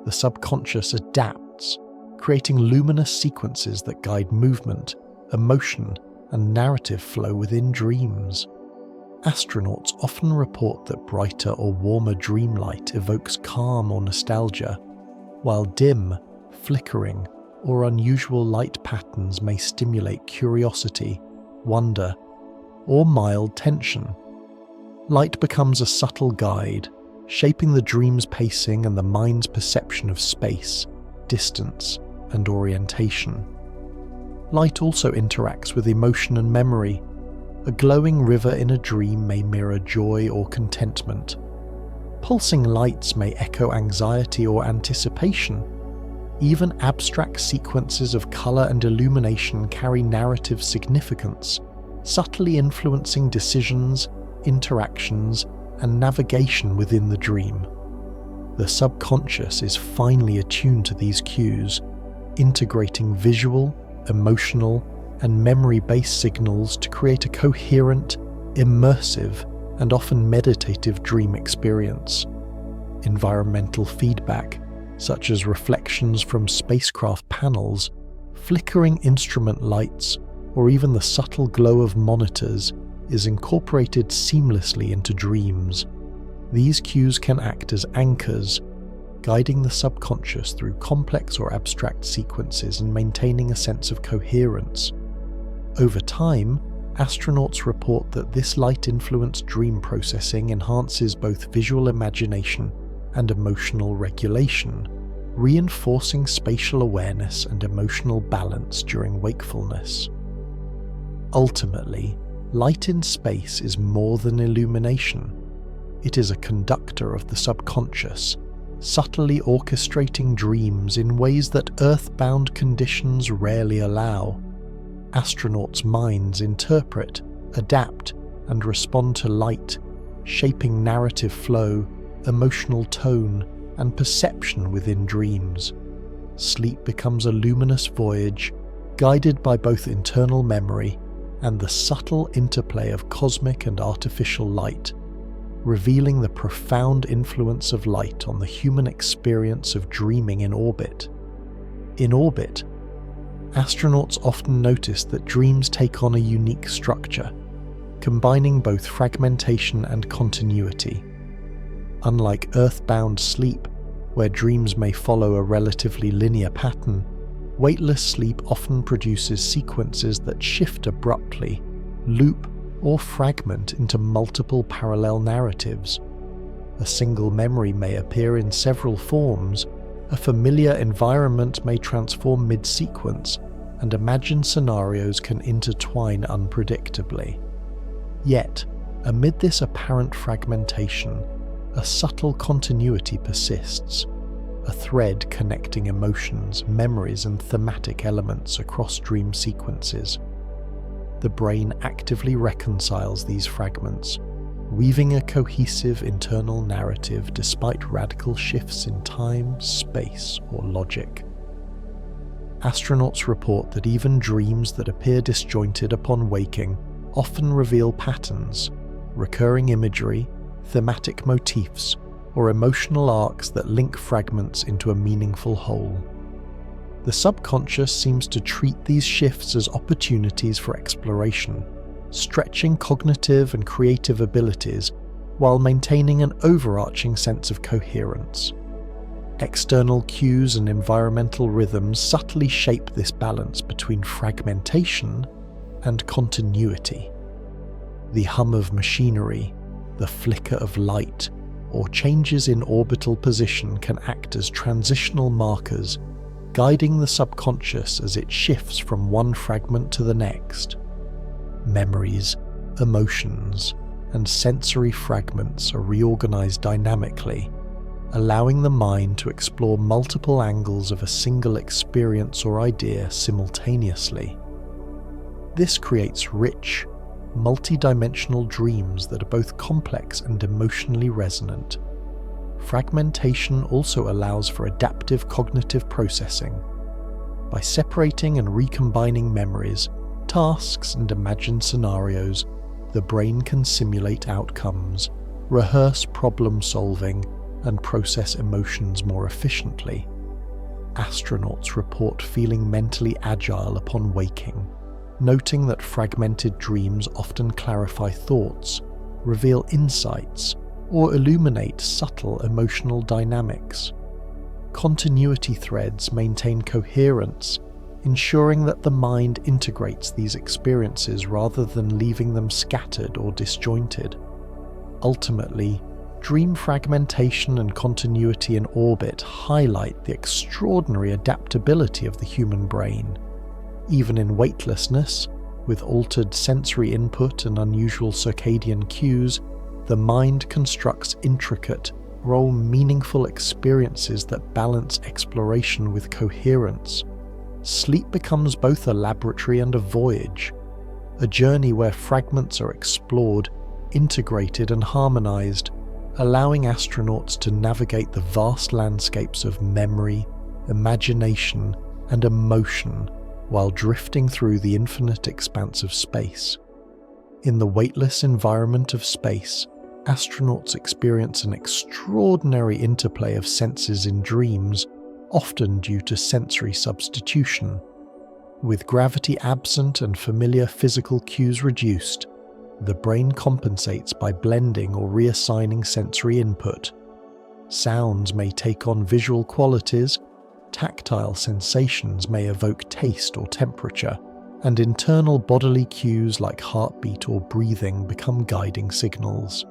[SPEAKER 1] The subconscious adapts, creating luminous sequences that guide movement, emotion, and narrative flow within dreams. Astronauts often report that brighter or warmer dream light evokes calm or nostalgia, while dim, flickering, or unusual light patterns may stimulate curiosity, wonder, or mild tension. Light becomes a subtle guide, shaping the dream's pacing and the mind's perception of space, distance, and orientation. Light also interacts with emotion and memory. A glowing river in a dream may mirror joy or contentment. Pulsing lights may echo anxiety or anticipation. Even abstract sequences of color and illumination carry narrative significance, subtly influencing decisions, interactions, and navigation within the dream. The subconscious is finely attuned to these cues, integrating visual, emotional, and memory-based signals to create a coherent, immersive, and often meditative dream experience. Environmental feedback, such as reflections from spacecraft panels, flickering instrument lights, or even the subtle glow of monitors, is incorporated seamlessly into dreams. These cues can act as anchors, guiding the subconscious through complex or abstract sequences and maintaining a sense of coherence. Over time, astronauts report that this light-influenced dream processing enhances both visual imagination and emotional regulation, reinforcing spatial awareness and emotional balance during wakefulness. Ultimately, light in space is more than illumination. It is a conductor of the subconscious, subtly orchestrating dreams in ways that earthbound conditions rarely allow. Astronauts' minds interpret, adapt, and respond to light, shaping narrative flow, emotional tone, and perception within dreams. Sleep becomes a luminous voyage, guided by both internal memory and the subtle interplay of cosmic and artificial light, revealing the profound influence of light on the human experience of dreaming in orbit. In orbit, astronauts often notice that dreams take on a unique structure, combining both fragmentation and continuity. Unlike earthbound sleep, where dreams may follow a relatively linear pattern, weightless sleep often produces sequences that shift abruptly, loop, or fragment into multiple parallel narratives. A single memory may appear in several forms, a familiar environment may transform mid-sequence, and imagined scenarios can intertwine unpredictably. Yet, amid this apparent fragmentation, a subtle continuity persists, a thread connecting emotions, memories, and thematic elements across dream sequences. The brain actively reconciles these fragments, weaving a cohesive internal narrative despite radical shifts in time, space, or logic. Astronauts report that even dreams that appear disjointed upon waking often reveal patterns, recurring imagery, thematic motifs, or emotional arcs that link fragments into a meaningful whole. The subconscious seems to treat these shifts as opportunities for exploration, stretching cognitive and creative abilities while maintaining an overarching sense of coherence. External cues and environmental rhythms subtly shape this balance between fragmentation and continuity. The hum of machinery, the flicker of light, or changes in orbital position can act as transitional markers, guiding the subconscious as it shifts from one fragment to the next. Memories, emotions, and sensory fragments are reorganized dynamically, allowing the mind to explore multiple angles of a single experience or idea simultaneously. This creates rich, multi-dimensional dreams that are both complex and emotionally resonant. Fragmentation also allows for adaptive cognitive processing. By separating and recombining memories, tasks, and imagined scenarios, the brain can simulate outcomes, rehearse problem solving, and process emotions more efficiently. Astronauts report feeling mentally agile upon waking, noting that fragmented dreams often clarify thoughts, reveal insights, or illuminate subtle emotional dynamics. Continuity threads maintain coherence, ensuring that the mind integrates these experiences rather than leaving them scattered or disjointed. Ultimately, dream fragmentation and continuity in orbit highlight the extraordinary adaptability of the human brain. Even in weightlessness, with altered sensory input and unusual circadian cues, the mind constructs intricate, meaningful experiences that balance exploration with coherence. Sleep becomes both a laboratory and a voyage, a journey where fragments are explored, integrated, and harmonized, allowing astronauts to navigate the vast landscapes of memory, imagination, and emotion while drifting through the infinite expanse of space. In the weightless environment of space, astronauts experience an extraordinary interplay of senses in dreams, often due to sensory substitution. With gravity absent and familiar physical cues reduced, the brain compensates by blending or reassigning sensory input. Sounds may take on visual qualities, tactile sensations may evoke taste or temperature, and internal bodily cues like heartbeat or breathing become guiding signals.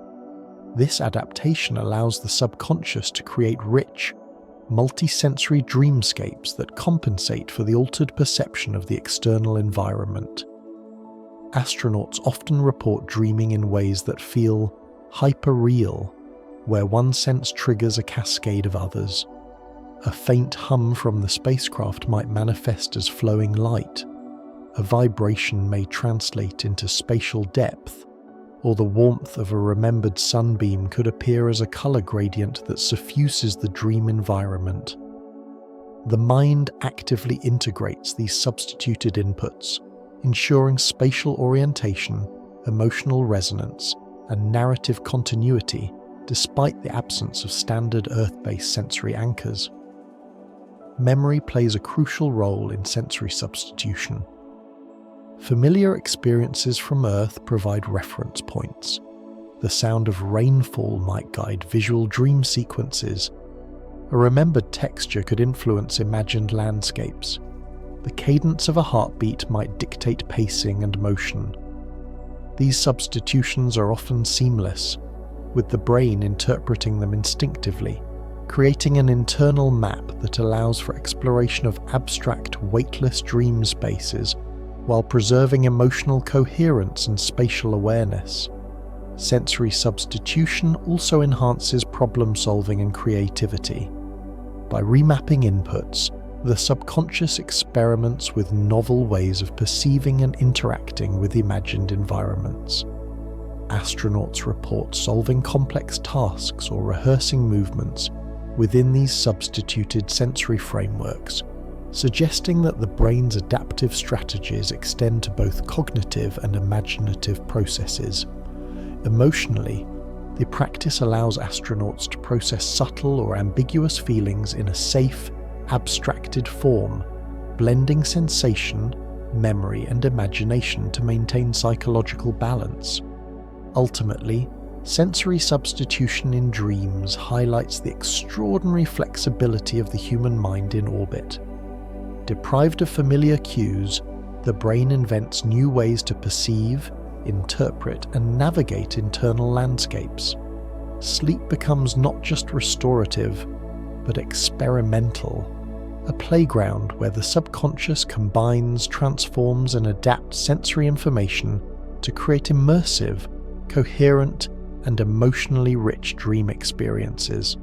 [SPEAKER 1] This adaptation allows the subconscious to create rich, multisensory dreamscapes that compensate for the altered perception of the external environment. Astronauts often report dreaming in ways that feel hyper-real, where one sense triggers a cascade of others. A faint hum from the spacecraft might manifest as flowing light. A vibration may translate into spatial depth, or the warmth of a remembered sunbeam could appear as a color gradient that suffuses the dream environment. The mind actively integrates these substituted inputs, ensuring spatial orientation, emotional resonance, and narrative continuity despite the absence of standard Earth-based sensory anchors. Memory plays a crucial role in sensory substitution. Familiar experiences from Earth provide reference points. The sound of rainfall might guide visual dream sequences. A remembered texture could influence imagined landscapes. The cadence of a heartbeat might dictate pacing and motion. These substitutions are often seamless, with the brain interpreting them instinctively, creating an internal map that allows for exploration of abstract, weightless dream spaces while preserving emotional coherence and spatial awareness. Sensory substitution also enhances problem-solving and creativity. By remapping inputs, the subconscious experiments with novel ways of perceiving and interacting with imagined environments. Astronauts report solving complex tasks or rehearsing movements within these substituted sensory frameworks, suggesting that the brain's adaptive strategies extend to both cognitive and imaginative processes. Emotionally, the practice allows astronauts to process subtle or ambiguous feelings in a safe, abstracted form, blending sensation, memory, and imagination to maintain psychological balance. Ultimately, sensory substitution in dreams highlights the extraordinary flexibility of the human mind in orbit. Deprived of familiar cues, the brain invents new ways to perceive, interpret, and navigate internal landscapes. Sleep becomes not just restorative, but experimental, a playground where the subconscious combines, transforms, and adapts sensory information to create immersive, coherent, and emotionally rich dream experiences.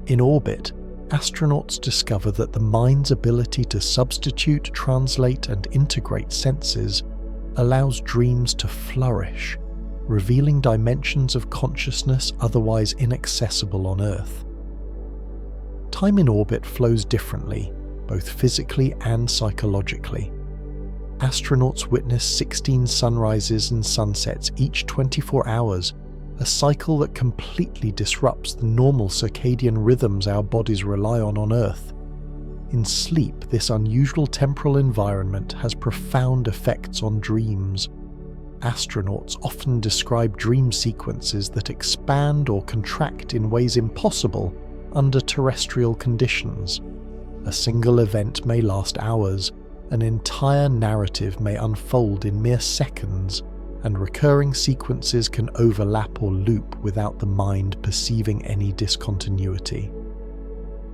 [SPEAKER 1] In orbit, astronauts discover that the mind's ability to substitute, translate, and integrate senses allows dreams to flourish, revealing dimensions of consciousness otherwise inaccessible on Earth. Time in orbit flows differently, both physically and psychologically. Astronauts witness 16 sunrises and sunsets each 24 hours, a cycle that completely disrupts the normal circadian rhythms our bodies rely on Earth. In sleep, this unusual temporal environment has profound effects on dreams. Astronauts often describe dream sequences that expand or contract in ways impossible under terrestrial conditions. A single event may last hours, an entire narrative may unfold in mere seconds, and recurring sequences can overlap or loop without the mind perceiving any discontinuity.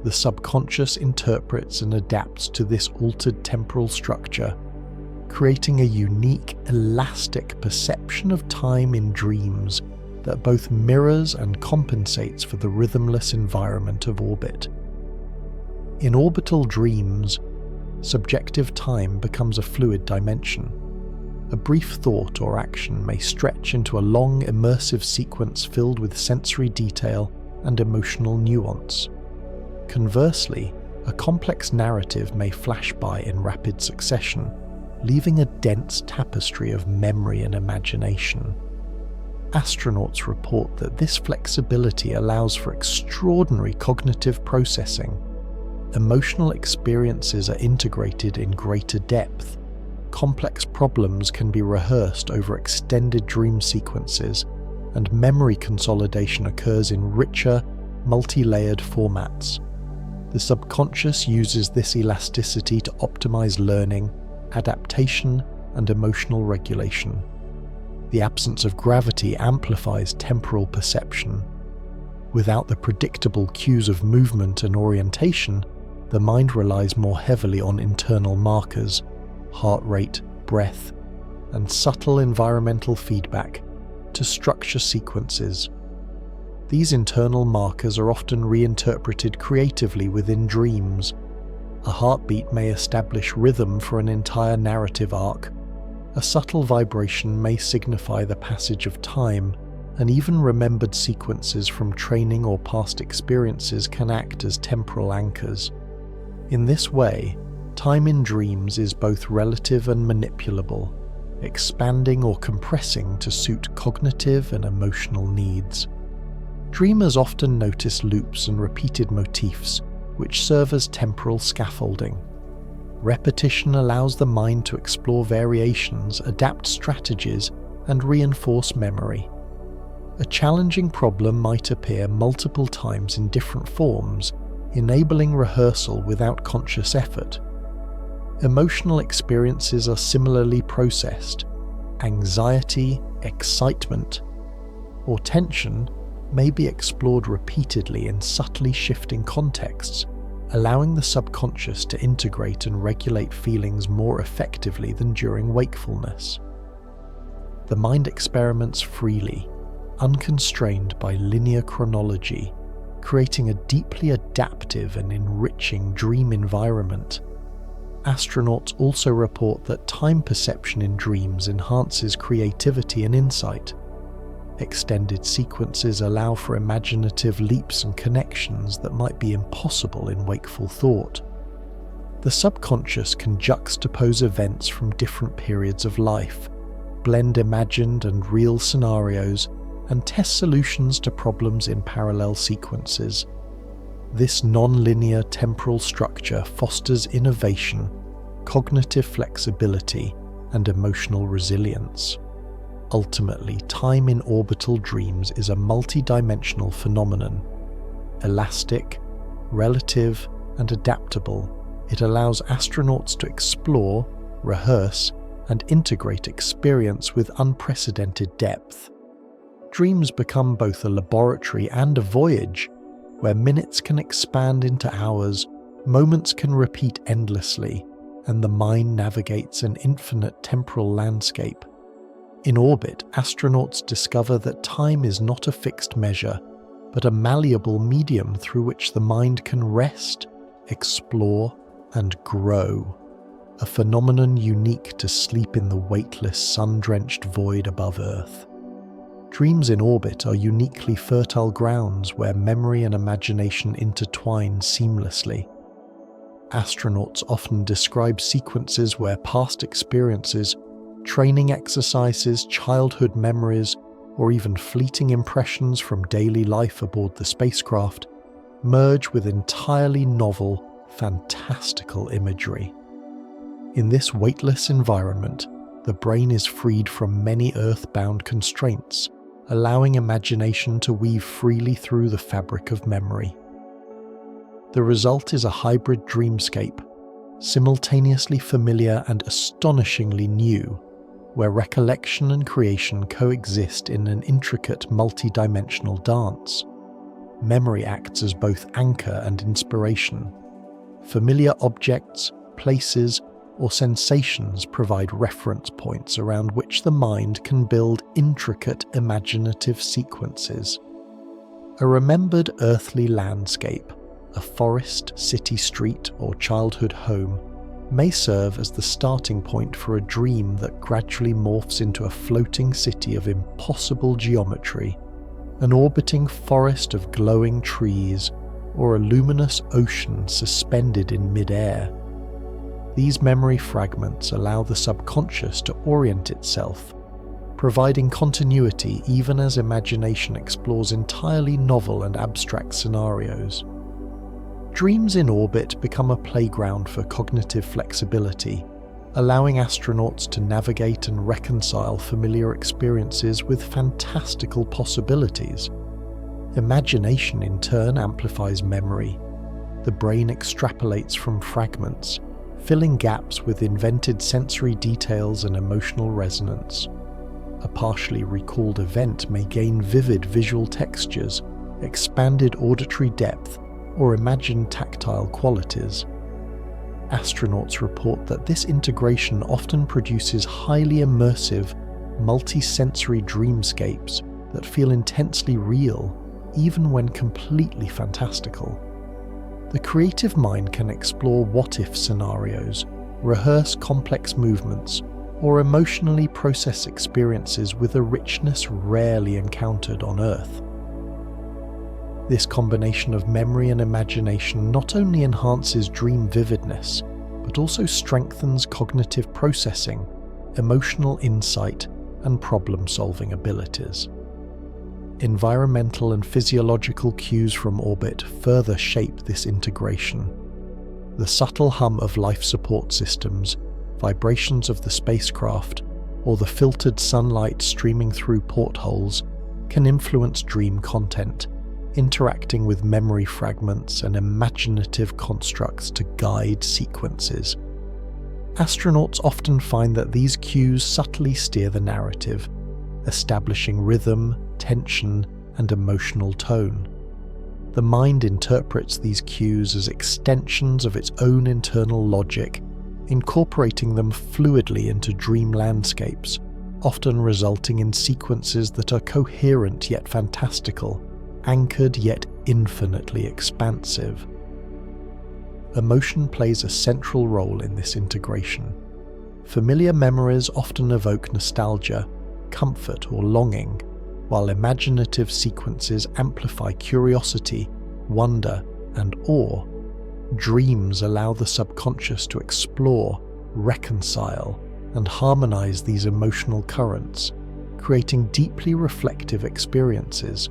[SPEAKER 1] The subconscious interprets and adapts to this altered temporal structure, creating a unique, elastic perception of time in dreams that both mirrors and compensates for the rhythmless environment of orbit. In orbital dreams, subjective time becomes a fluid dimension. A brief thought or action may stretch into a long, immersive sequence filled with sensory detail and emotional nuance. Conversely, a complex narrative may flash by in rapid succession, leaving a dense tapestry of memory and imagination. Astronauts report that this flexibility allows for extraordinary cognitive processing. Emotional experiences are integrated in greater depth. Complex problems can be rehearsed over extended dream sequences, and memory consolidation occurs in richer, multi-layered formats. The subconscious uses this elasticity to optimize learning, adaptation, and emotional regulation. The absence of gravity amplifies temporal perception. Without the predictable cues of movement and orientation, the mind relies more heavily on internal markers, heart rate, breath, and subtle environmental feedback to structure sequences. These internal markers are often reinterpreted creatively within dreams. A heartbeat may establish rhythm for an entire narrative arc. A subtle vibration may signify the passage of time, and even remembered sequences from training or past experiences can act as temporal anchors. In this way, time in dreams is both relative and manipulable, expanding or compressing to suit cognitive and emotional needs. Dreamers often notice loops and repeated motifs, which serve as temporal scaffolding. Repetition allows the mind to explore variations, adapt strategies, and reinforce memory. A challenging problem might appear multiple times in different forms, enabling rehearsal without conscious effort. Emotional experiences are similarly processed. Anxiety, excitement, or tension may be explored repeatedly in subtly shifting contexts, allowing the subconscious to integrate and regulate feelings more effectively than during wakefulness. The mind experiments freely, unconstrained by linear chronology, creating a deeply adaptive and enriching dream environment. Astronauts also report that time perception in dreams enhances creativity and insight. Extended sequences allow for imaginative leaps and connections that might be impossible in wakeful thought. The subconscious can juxtapose events from different periods of life, blend imagined and real scenarios, and test solutions to problems in parallel sequences. This non-linear temporal structure fosters innovation, cognitive flexibility, and emotional resilience. Ultimately, time in orbital dreams is a multi-dimensional phenomenon. Elastic, relative, and adaptable, it allows astronauts to explore, rehearse, and integrate experience with unprecedented depth. Dreams become both a laboratory and a voyage, where minutes can expand into hours, moments can repeat endlessly, and the mind navigates an infinite temporal landscape. In orbit, astronauts discover that time is not a fixed measure, but a malleable medium through which the mind can rest, explore, and grow, a phenomenon unique to sleep in the weightless, sun-drenched void above Earth. Dreams in orbit are uniquely fertile grounds where memory and imagination intertwine seamlessly. Astronauts often describe sequences where past experiences, training exercises, childhood memories, or even fleeting impressions from daily life aboard the spacecraft merge with entirely novel, fantastical imagery. In this weightless environment, the brain is freed from many earth-bound constraints, allowing imagination to weave freely through the fabric of memory. The result is a hybrid dreamscape, simultaneously familiar and astonishingly new, where recollection and creation coexist in an intricate multi-dimensional dance. Memory acts as both anchor and inspiration. Familiar objects, places, or sensations provide reference points around which the mind can build intricate imaginative sequences. A remembered earthly landscape, a forest, city street, or childhood home, may serve as the starting point for a dream that gradually morphs into a floating city of impossible geometry, an orbiting forest of glowing trees, or a luminous ocean suspended in mid-air. These memory fragments allow the subconscious to orient itself, providing continuity even as imagination explores entirely novel and abstract scenarios. Dreams in orbit become a playground for cognitive flexibility, allowing astronauts to navigate and reconcile familiar experiences with fantastical possibilities. Imagination in turn amplifies memory. The brain extrapolates from fragments, filling gaps with invented sensory details and emotional resonance. A partially recalled event may gain vivid visual textures, expanded auditory depth, or imagined tactile qualities. Astronauts report that this integration often produces highly immersive, multi-sensory dreamscapes that feel intensely real, even when completely fantastical. The creative mind can explore what-if scenarios, rehearse complex movements, or emotionally process experiences with a richness rarely encountered on Earth. This combination of memory and imagination not only enhances dream vividness, but also strengthens cognitive processing, emotional insight, and problem-solving abilities. Environmental and physiological cues from orbit further shape this integration. The subtle hum of life support systems, vibrations of the spacecraft, or the filtered sunlight streaming through portholes can influence dream content, interacting with memory fragments and imaginative constructs to guide sequences. Astronauts often find that these cues subtly steer the narrative, establishing rhythm, tension, and emotional tone. The mind interprets these cues as extensions of its own internal logic, incorporating them fluidly into dream landscapes, often resulting in sequences that are coherent yet fantastical, anchored yet infinitely expansive. Emotion plays a central role in this integration. Familiar memories often evoke nostalgia, comfort, or longing, while imaginative sequences amplify curiosity, wonder, and awe. Dreams allow the subconscious to explore, reconcile, and harmonize these emotional currents, creating deeply reflective experiences.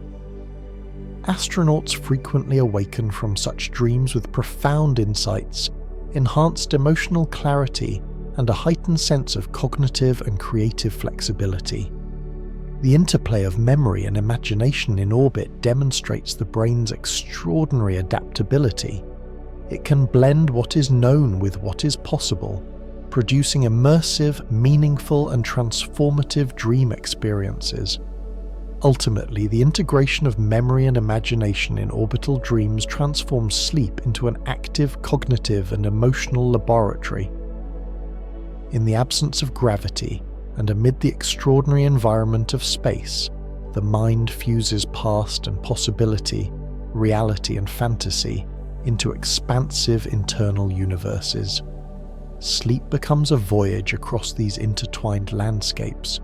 [SPEAKER 1] Astronauts frequently awaken from such dreams with profound insights, enhanced emotional clarity, and a heightened sense of cognitive and creative flexibility. The interplay of memory and imagination in orbit demonstrates the brain's extraordinary adaptability. It can blend what is known with what is possible, producing immersive, meaningful, and transformative dream experiences. Ultimately, the integration of memory and imagination in orbital dreams transforms sleep into an active cognitive and emotional laboratory. In the absence of gravity, and amid the extraordinary environment of space, the mind fuses past and possibility, reality and fantasy, into expansive internal universes. Sleep becomes a voyage across these intertwined landscapes,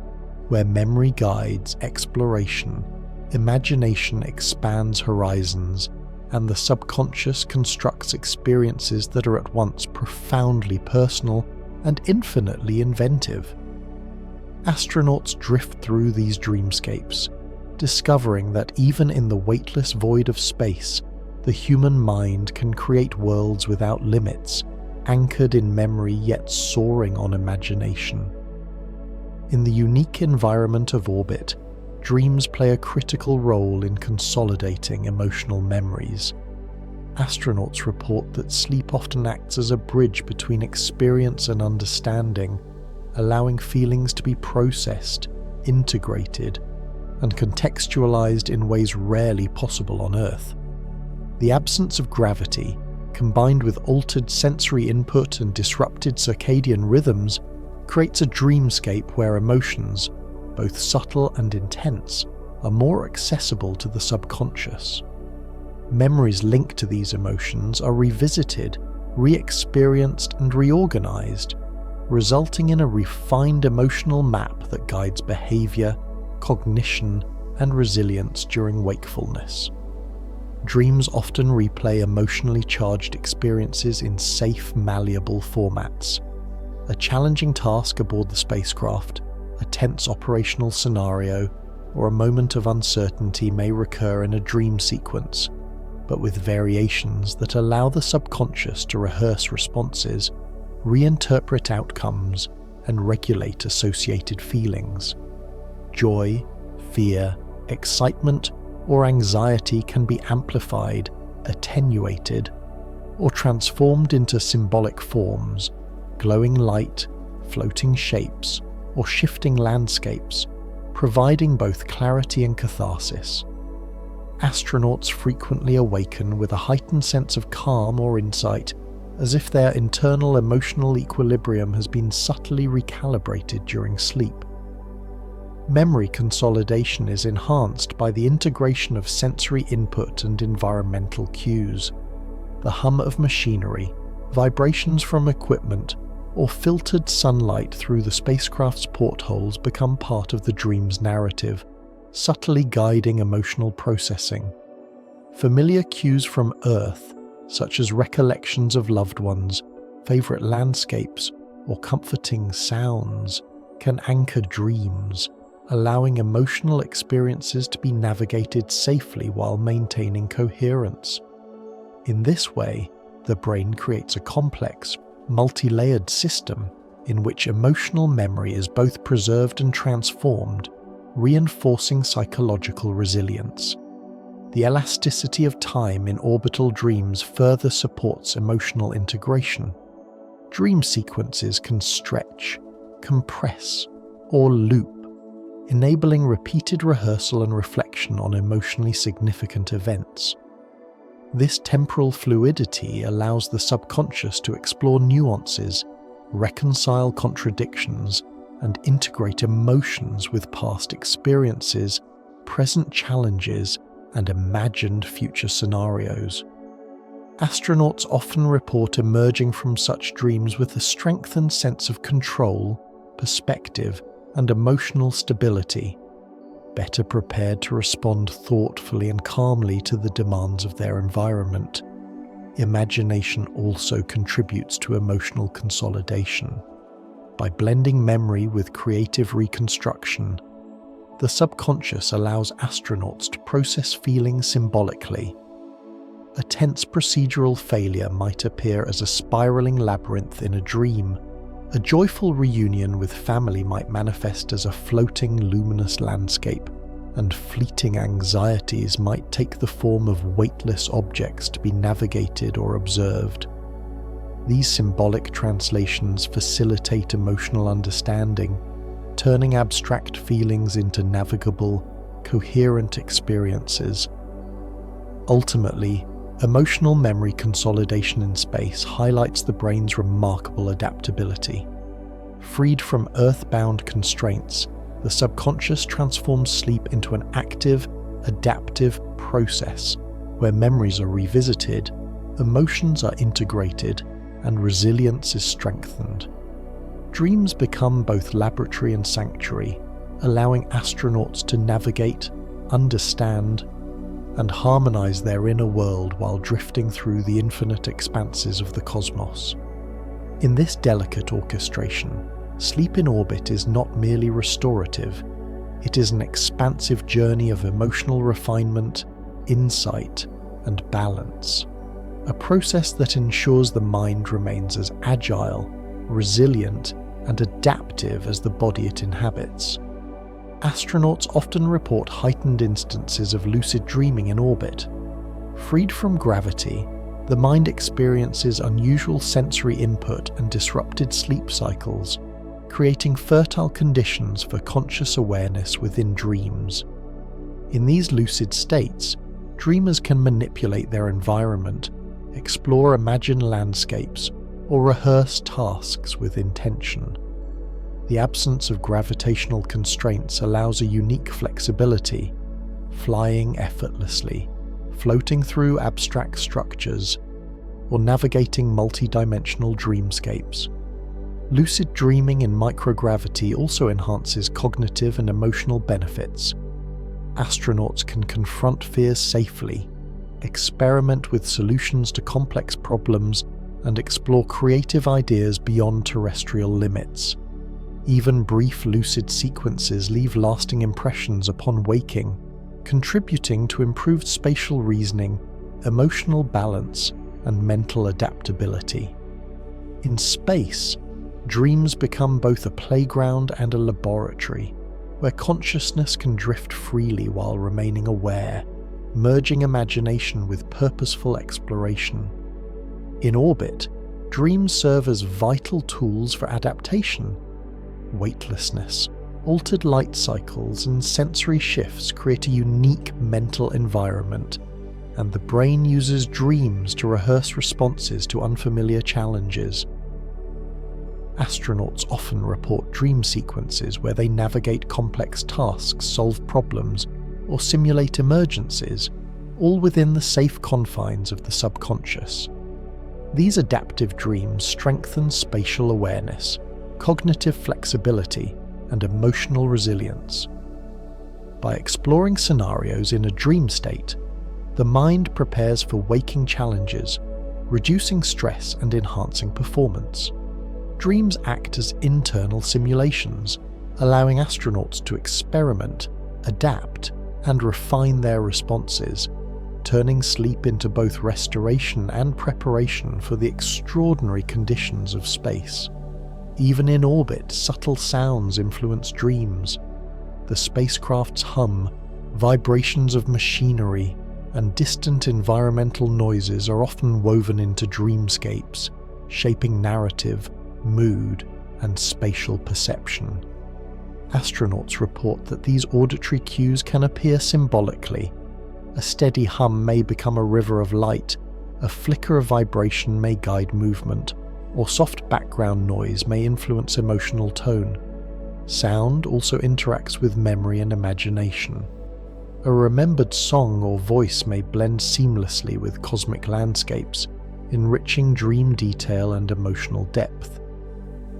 [SPEAKER 1] where memory guides exploration, imagination expands horizons, and the subconscious constructs experiences that are at once profoundly personal and infinitely inventive. Astronauts drift through these dreamscapes, discovering that even in the weightless void of space, the human mind can create worlds without limits, anchored in memory yet soaring on imagination. In the unique environment of orbit, dreams play a critical role in consolidating emotional memories. Astronauts report that sleep often acts as a bridge between experience and understanding, allowing feelings to be processed, integrated, and contextualized in ways rarely possible on Earth. The absence of gravity, combined with altered sensory input and disrupted circadian rhythms, creates a dreamscape where emotions, both subtle and intense, are more accessible to the subconscious. Memories linked to these emotions are revisited, re-experienced, and reorganized, resulting in a refined emotional map that guides behavior, cognition, and resilience during wakefulness. Dreams often replay emotionally charged experiences in safe, malleable formats. A challenging task aboard the spacecraft, a tense operational scenario, or a moment of uncertainty may recur in a dream sequence, but with variations that allow the subconscious to rehearse responses, reinterpret outcomes, and regulate associated feelings. Joy, fear, excitement, or anxiety can be amplified, attenuated, or transformed into symbolic forms, glowing light, floating shapes, or shifting landscapes, providing both clarity and catharsis. Astronauts frequently awaken with a heightened sense of calm or insight, as if their internal emotional equilibrium has been subtly recalibrated during sleep. Memory consolidation is enhanced by the integration of sensory input and environmental cues. The hum of machinery, vibrations from equipment, or filtered sunlight through the spacecraft's portholes become part of the dream's narrative, subtly guiding emotional processing. Familiar cues from Earth, such as recollections of loved ones, favorite landscapes, or comforting sounds, can anchor dreams, allowing emotional experiences to be navigated safely while maintaining coherence. In this way, the brain creates a complex, multi-layered system in which emotional memory is both preserved and transformed, reinforcing psychological resilience. The elasticity of time in orbital dreams further supports emotional integration. Dream sequences can stretch, compress, or loop, enabling repeated rehearsal and reflection on emotionally significant events. This temporal fluidity allows the subconscious to explore nuances, reconcile contradictions, and integrate emotions with past experiences, present challenges, and imagined future scenarios. Astronauts often report emerging from such dreams with a strengthened sense of control, perspective, and emotional stability, better prepared to respond thoughtfully and calmly to the demands of their environment. Imagination also contributes to emotional consolidation. By blending memory with creative reconstruction, the subconscious allows astronauts to process feelings symbolically. A tense procedural failure might appear as a spiraling labyrinth in a dream. A joyful reunion with family might manifest as a floating, luminous landscape, and fleeting anxieties might take the form of weightless objects to be navigated or observed. These symbolic translations facilitate emotional understanding, turning abstract feelings into navigable, coherent experiences. Ultimately, emotional memory consolidation in space highlights the brain's remarkable adaptability. Freed from earthbound constraints, the subconscious transforms sleep into an active, adaptive process where memories are revisited, emotions are integrated, and resilience is strengthened. Dreams become both laboratory and sanctuary, allowing astronauts to navigate, understand, and harmonize their inner world while drifting through the infinite expanses of the cosmos. In this delicate orchestration, sleep in orbit is not merely restorative, it is an expansive journey of emotional refinement, insight, and balance. A process that ensures the mind remains as agile, resilient, and adaptive as the body it inhabits. Astronauts often report heightened instances of lucid dreaming in orbit. Freed from gravity, the mind experiences unusual sensory input and disrupted sleep cycles, creating fertile conditions for conscious awareness within dreams. In these lucid states, dreamers can manipulate their environment, explore imagined landscapes, or rehearse tasks with intention. The absence of gravitational constraints allows a unique flexibility, flying effortlessly, floating through abstract structures, or navigating multi-dimensional dreamscapes. Lucid dreaming in microgravity also enhances cognitive and emotional benefits. Astronauts can confront fears safely, experiment with solutions to complex problems, and explore creative ideas beyond terrestrial limits. Even brief lucid sequences leave lasting impressions upon waking, contributing to improved spatial reasoning, emotional balance, and mental adaptability. In space, dreams become both a playground and a laboratory, where consciousness can drift freely while remaining aware, merging imagination with purposeful exploration. In orbit, dreams serve as vital tools for adaptation. Weightlessness, altered light cycles, and sensory shifts create a unique mental environment, and the brain uses dreams to rehearse responses to unfamiliar challenges. Astronauts often report dream sequences where they navigate complex tasks, solve problems, or simulate emergencies, all within the safe confines of the subconscious. These adaptive dreams strengthen spatial awareness, cognitive flexibility, and emotional resilience. By exploring scenarios in a dream state, the mind prepares for waking challenges, reducing stress and enhancing performance. Dreams act as internal simulations, allowing astronauts to experiment, adapt, and refine their responses, turning sleep into both restoration and preparation for the extraordinary conditions of space. Even in orbit, subtle sounds influence dreams. The spacecraft's hum, vibrations of machinery, and distant environmental noises are often woven into dreamscapes, shaping narrative, mood, and spatial perception. Astronauts report that these auditory cues can appear symbolically. A steady hum may become a river of light, a flicker of vibration may guide movement, or soft background noise may influence emotional tone. Sound also interacts with memory and imagination. A remembered song or voice may blend seamlessly with cosmic landscapes, enriching dream detail and emotional depth.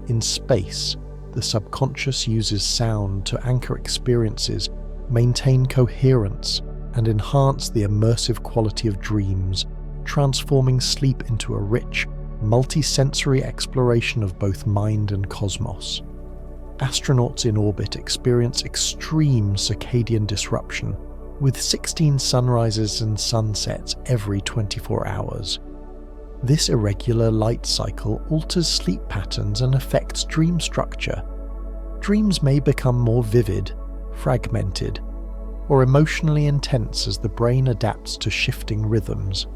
[SPEAKER 1] In space, the subconscious uses sound to anchor experiences, maintain coherence, and enhance the immersive quality of dreams, transforming sleep into a rich, multi-sensory exploration of both mind and cosmos. Astronauts in orbit experience extreme circadian disruption, with 16 sunrises and sunsets every 24 hours. This irregular light cycle alters sleep patterns and affects dream structure. Dreams may become more vivid, fragmented, or emotionally intense as the brain adapts to shifting rhythms.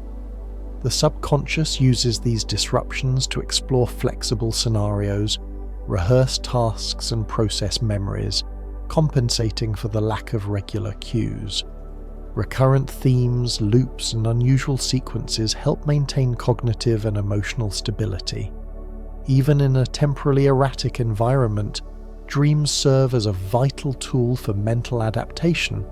[SPEAKER 1] The subconscious uses these disruptions to explore flexible scenarios, rehearse tasks, and process memories, compensating for the lack of regular cues. Recurrent themes, loops, and unusual sequences help maintain cognitive and emotional stability. Even in a temporally erratic environment, dreams serve as a vital tool for mental adaptation,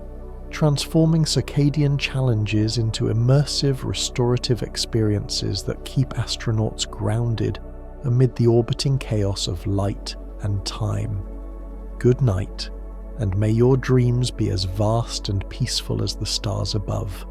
[SPEAKER 1] transforming circadian challenges into immersive, restorative experiences that keep astronauts grounded amid the orbiting chaos of light and time. Good night, and may your dreams be as vast and peaceful as the stars above.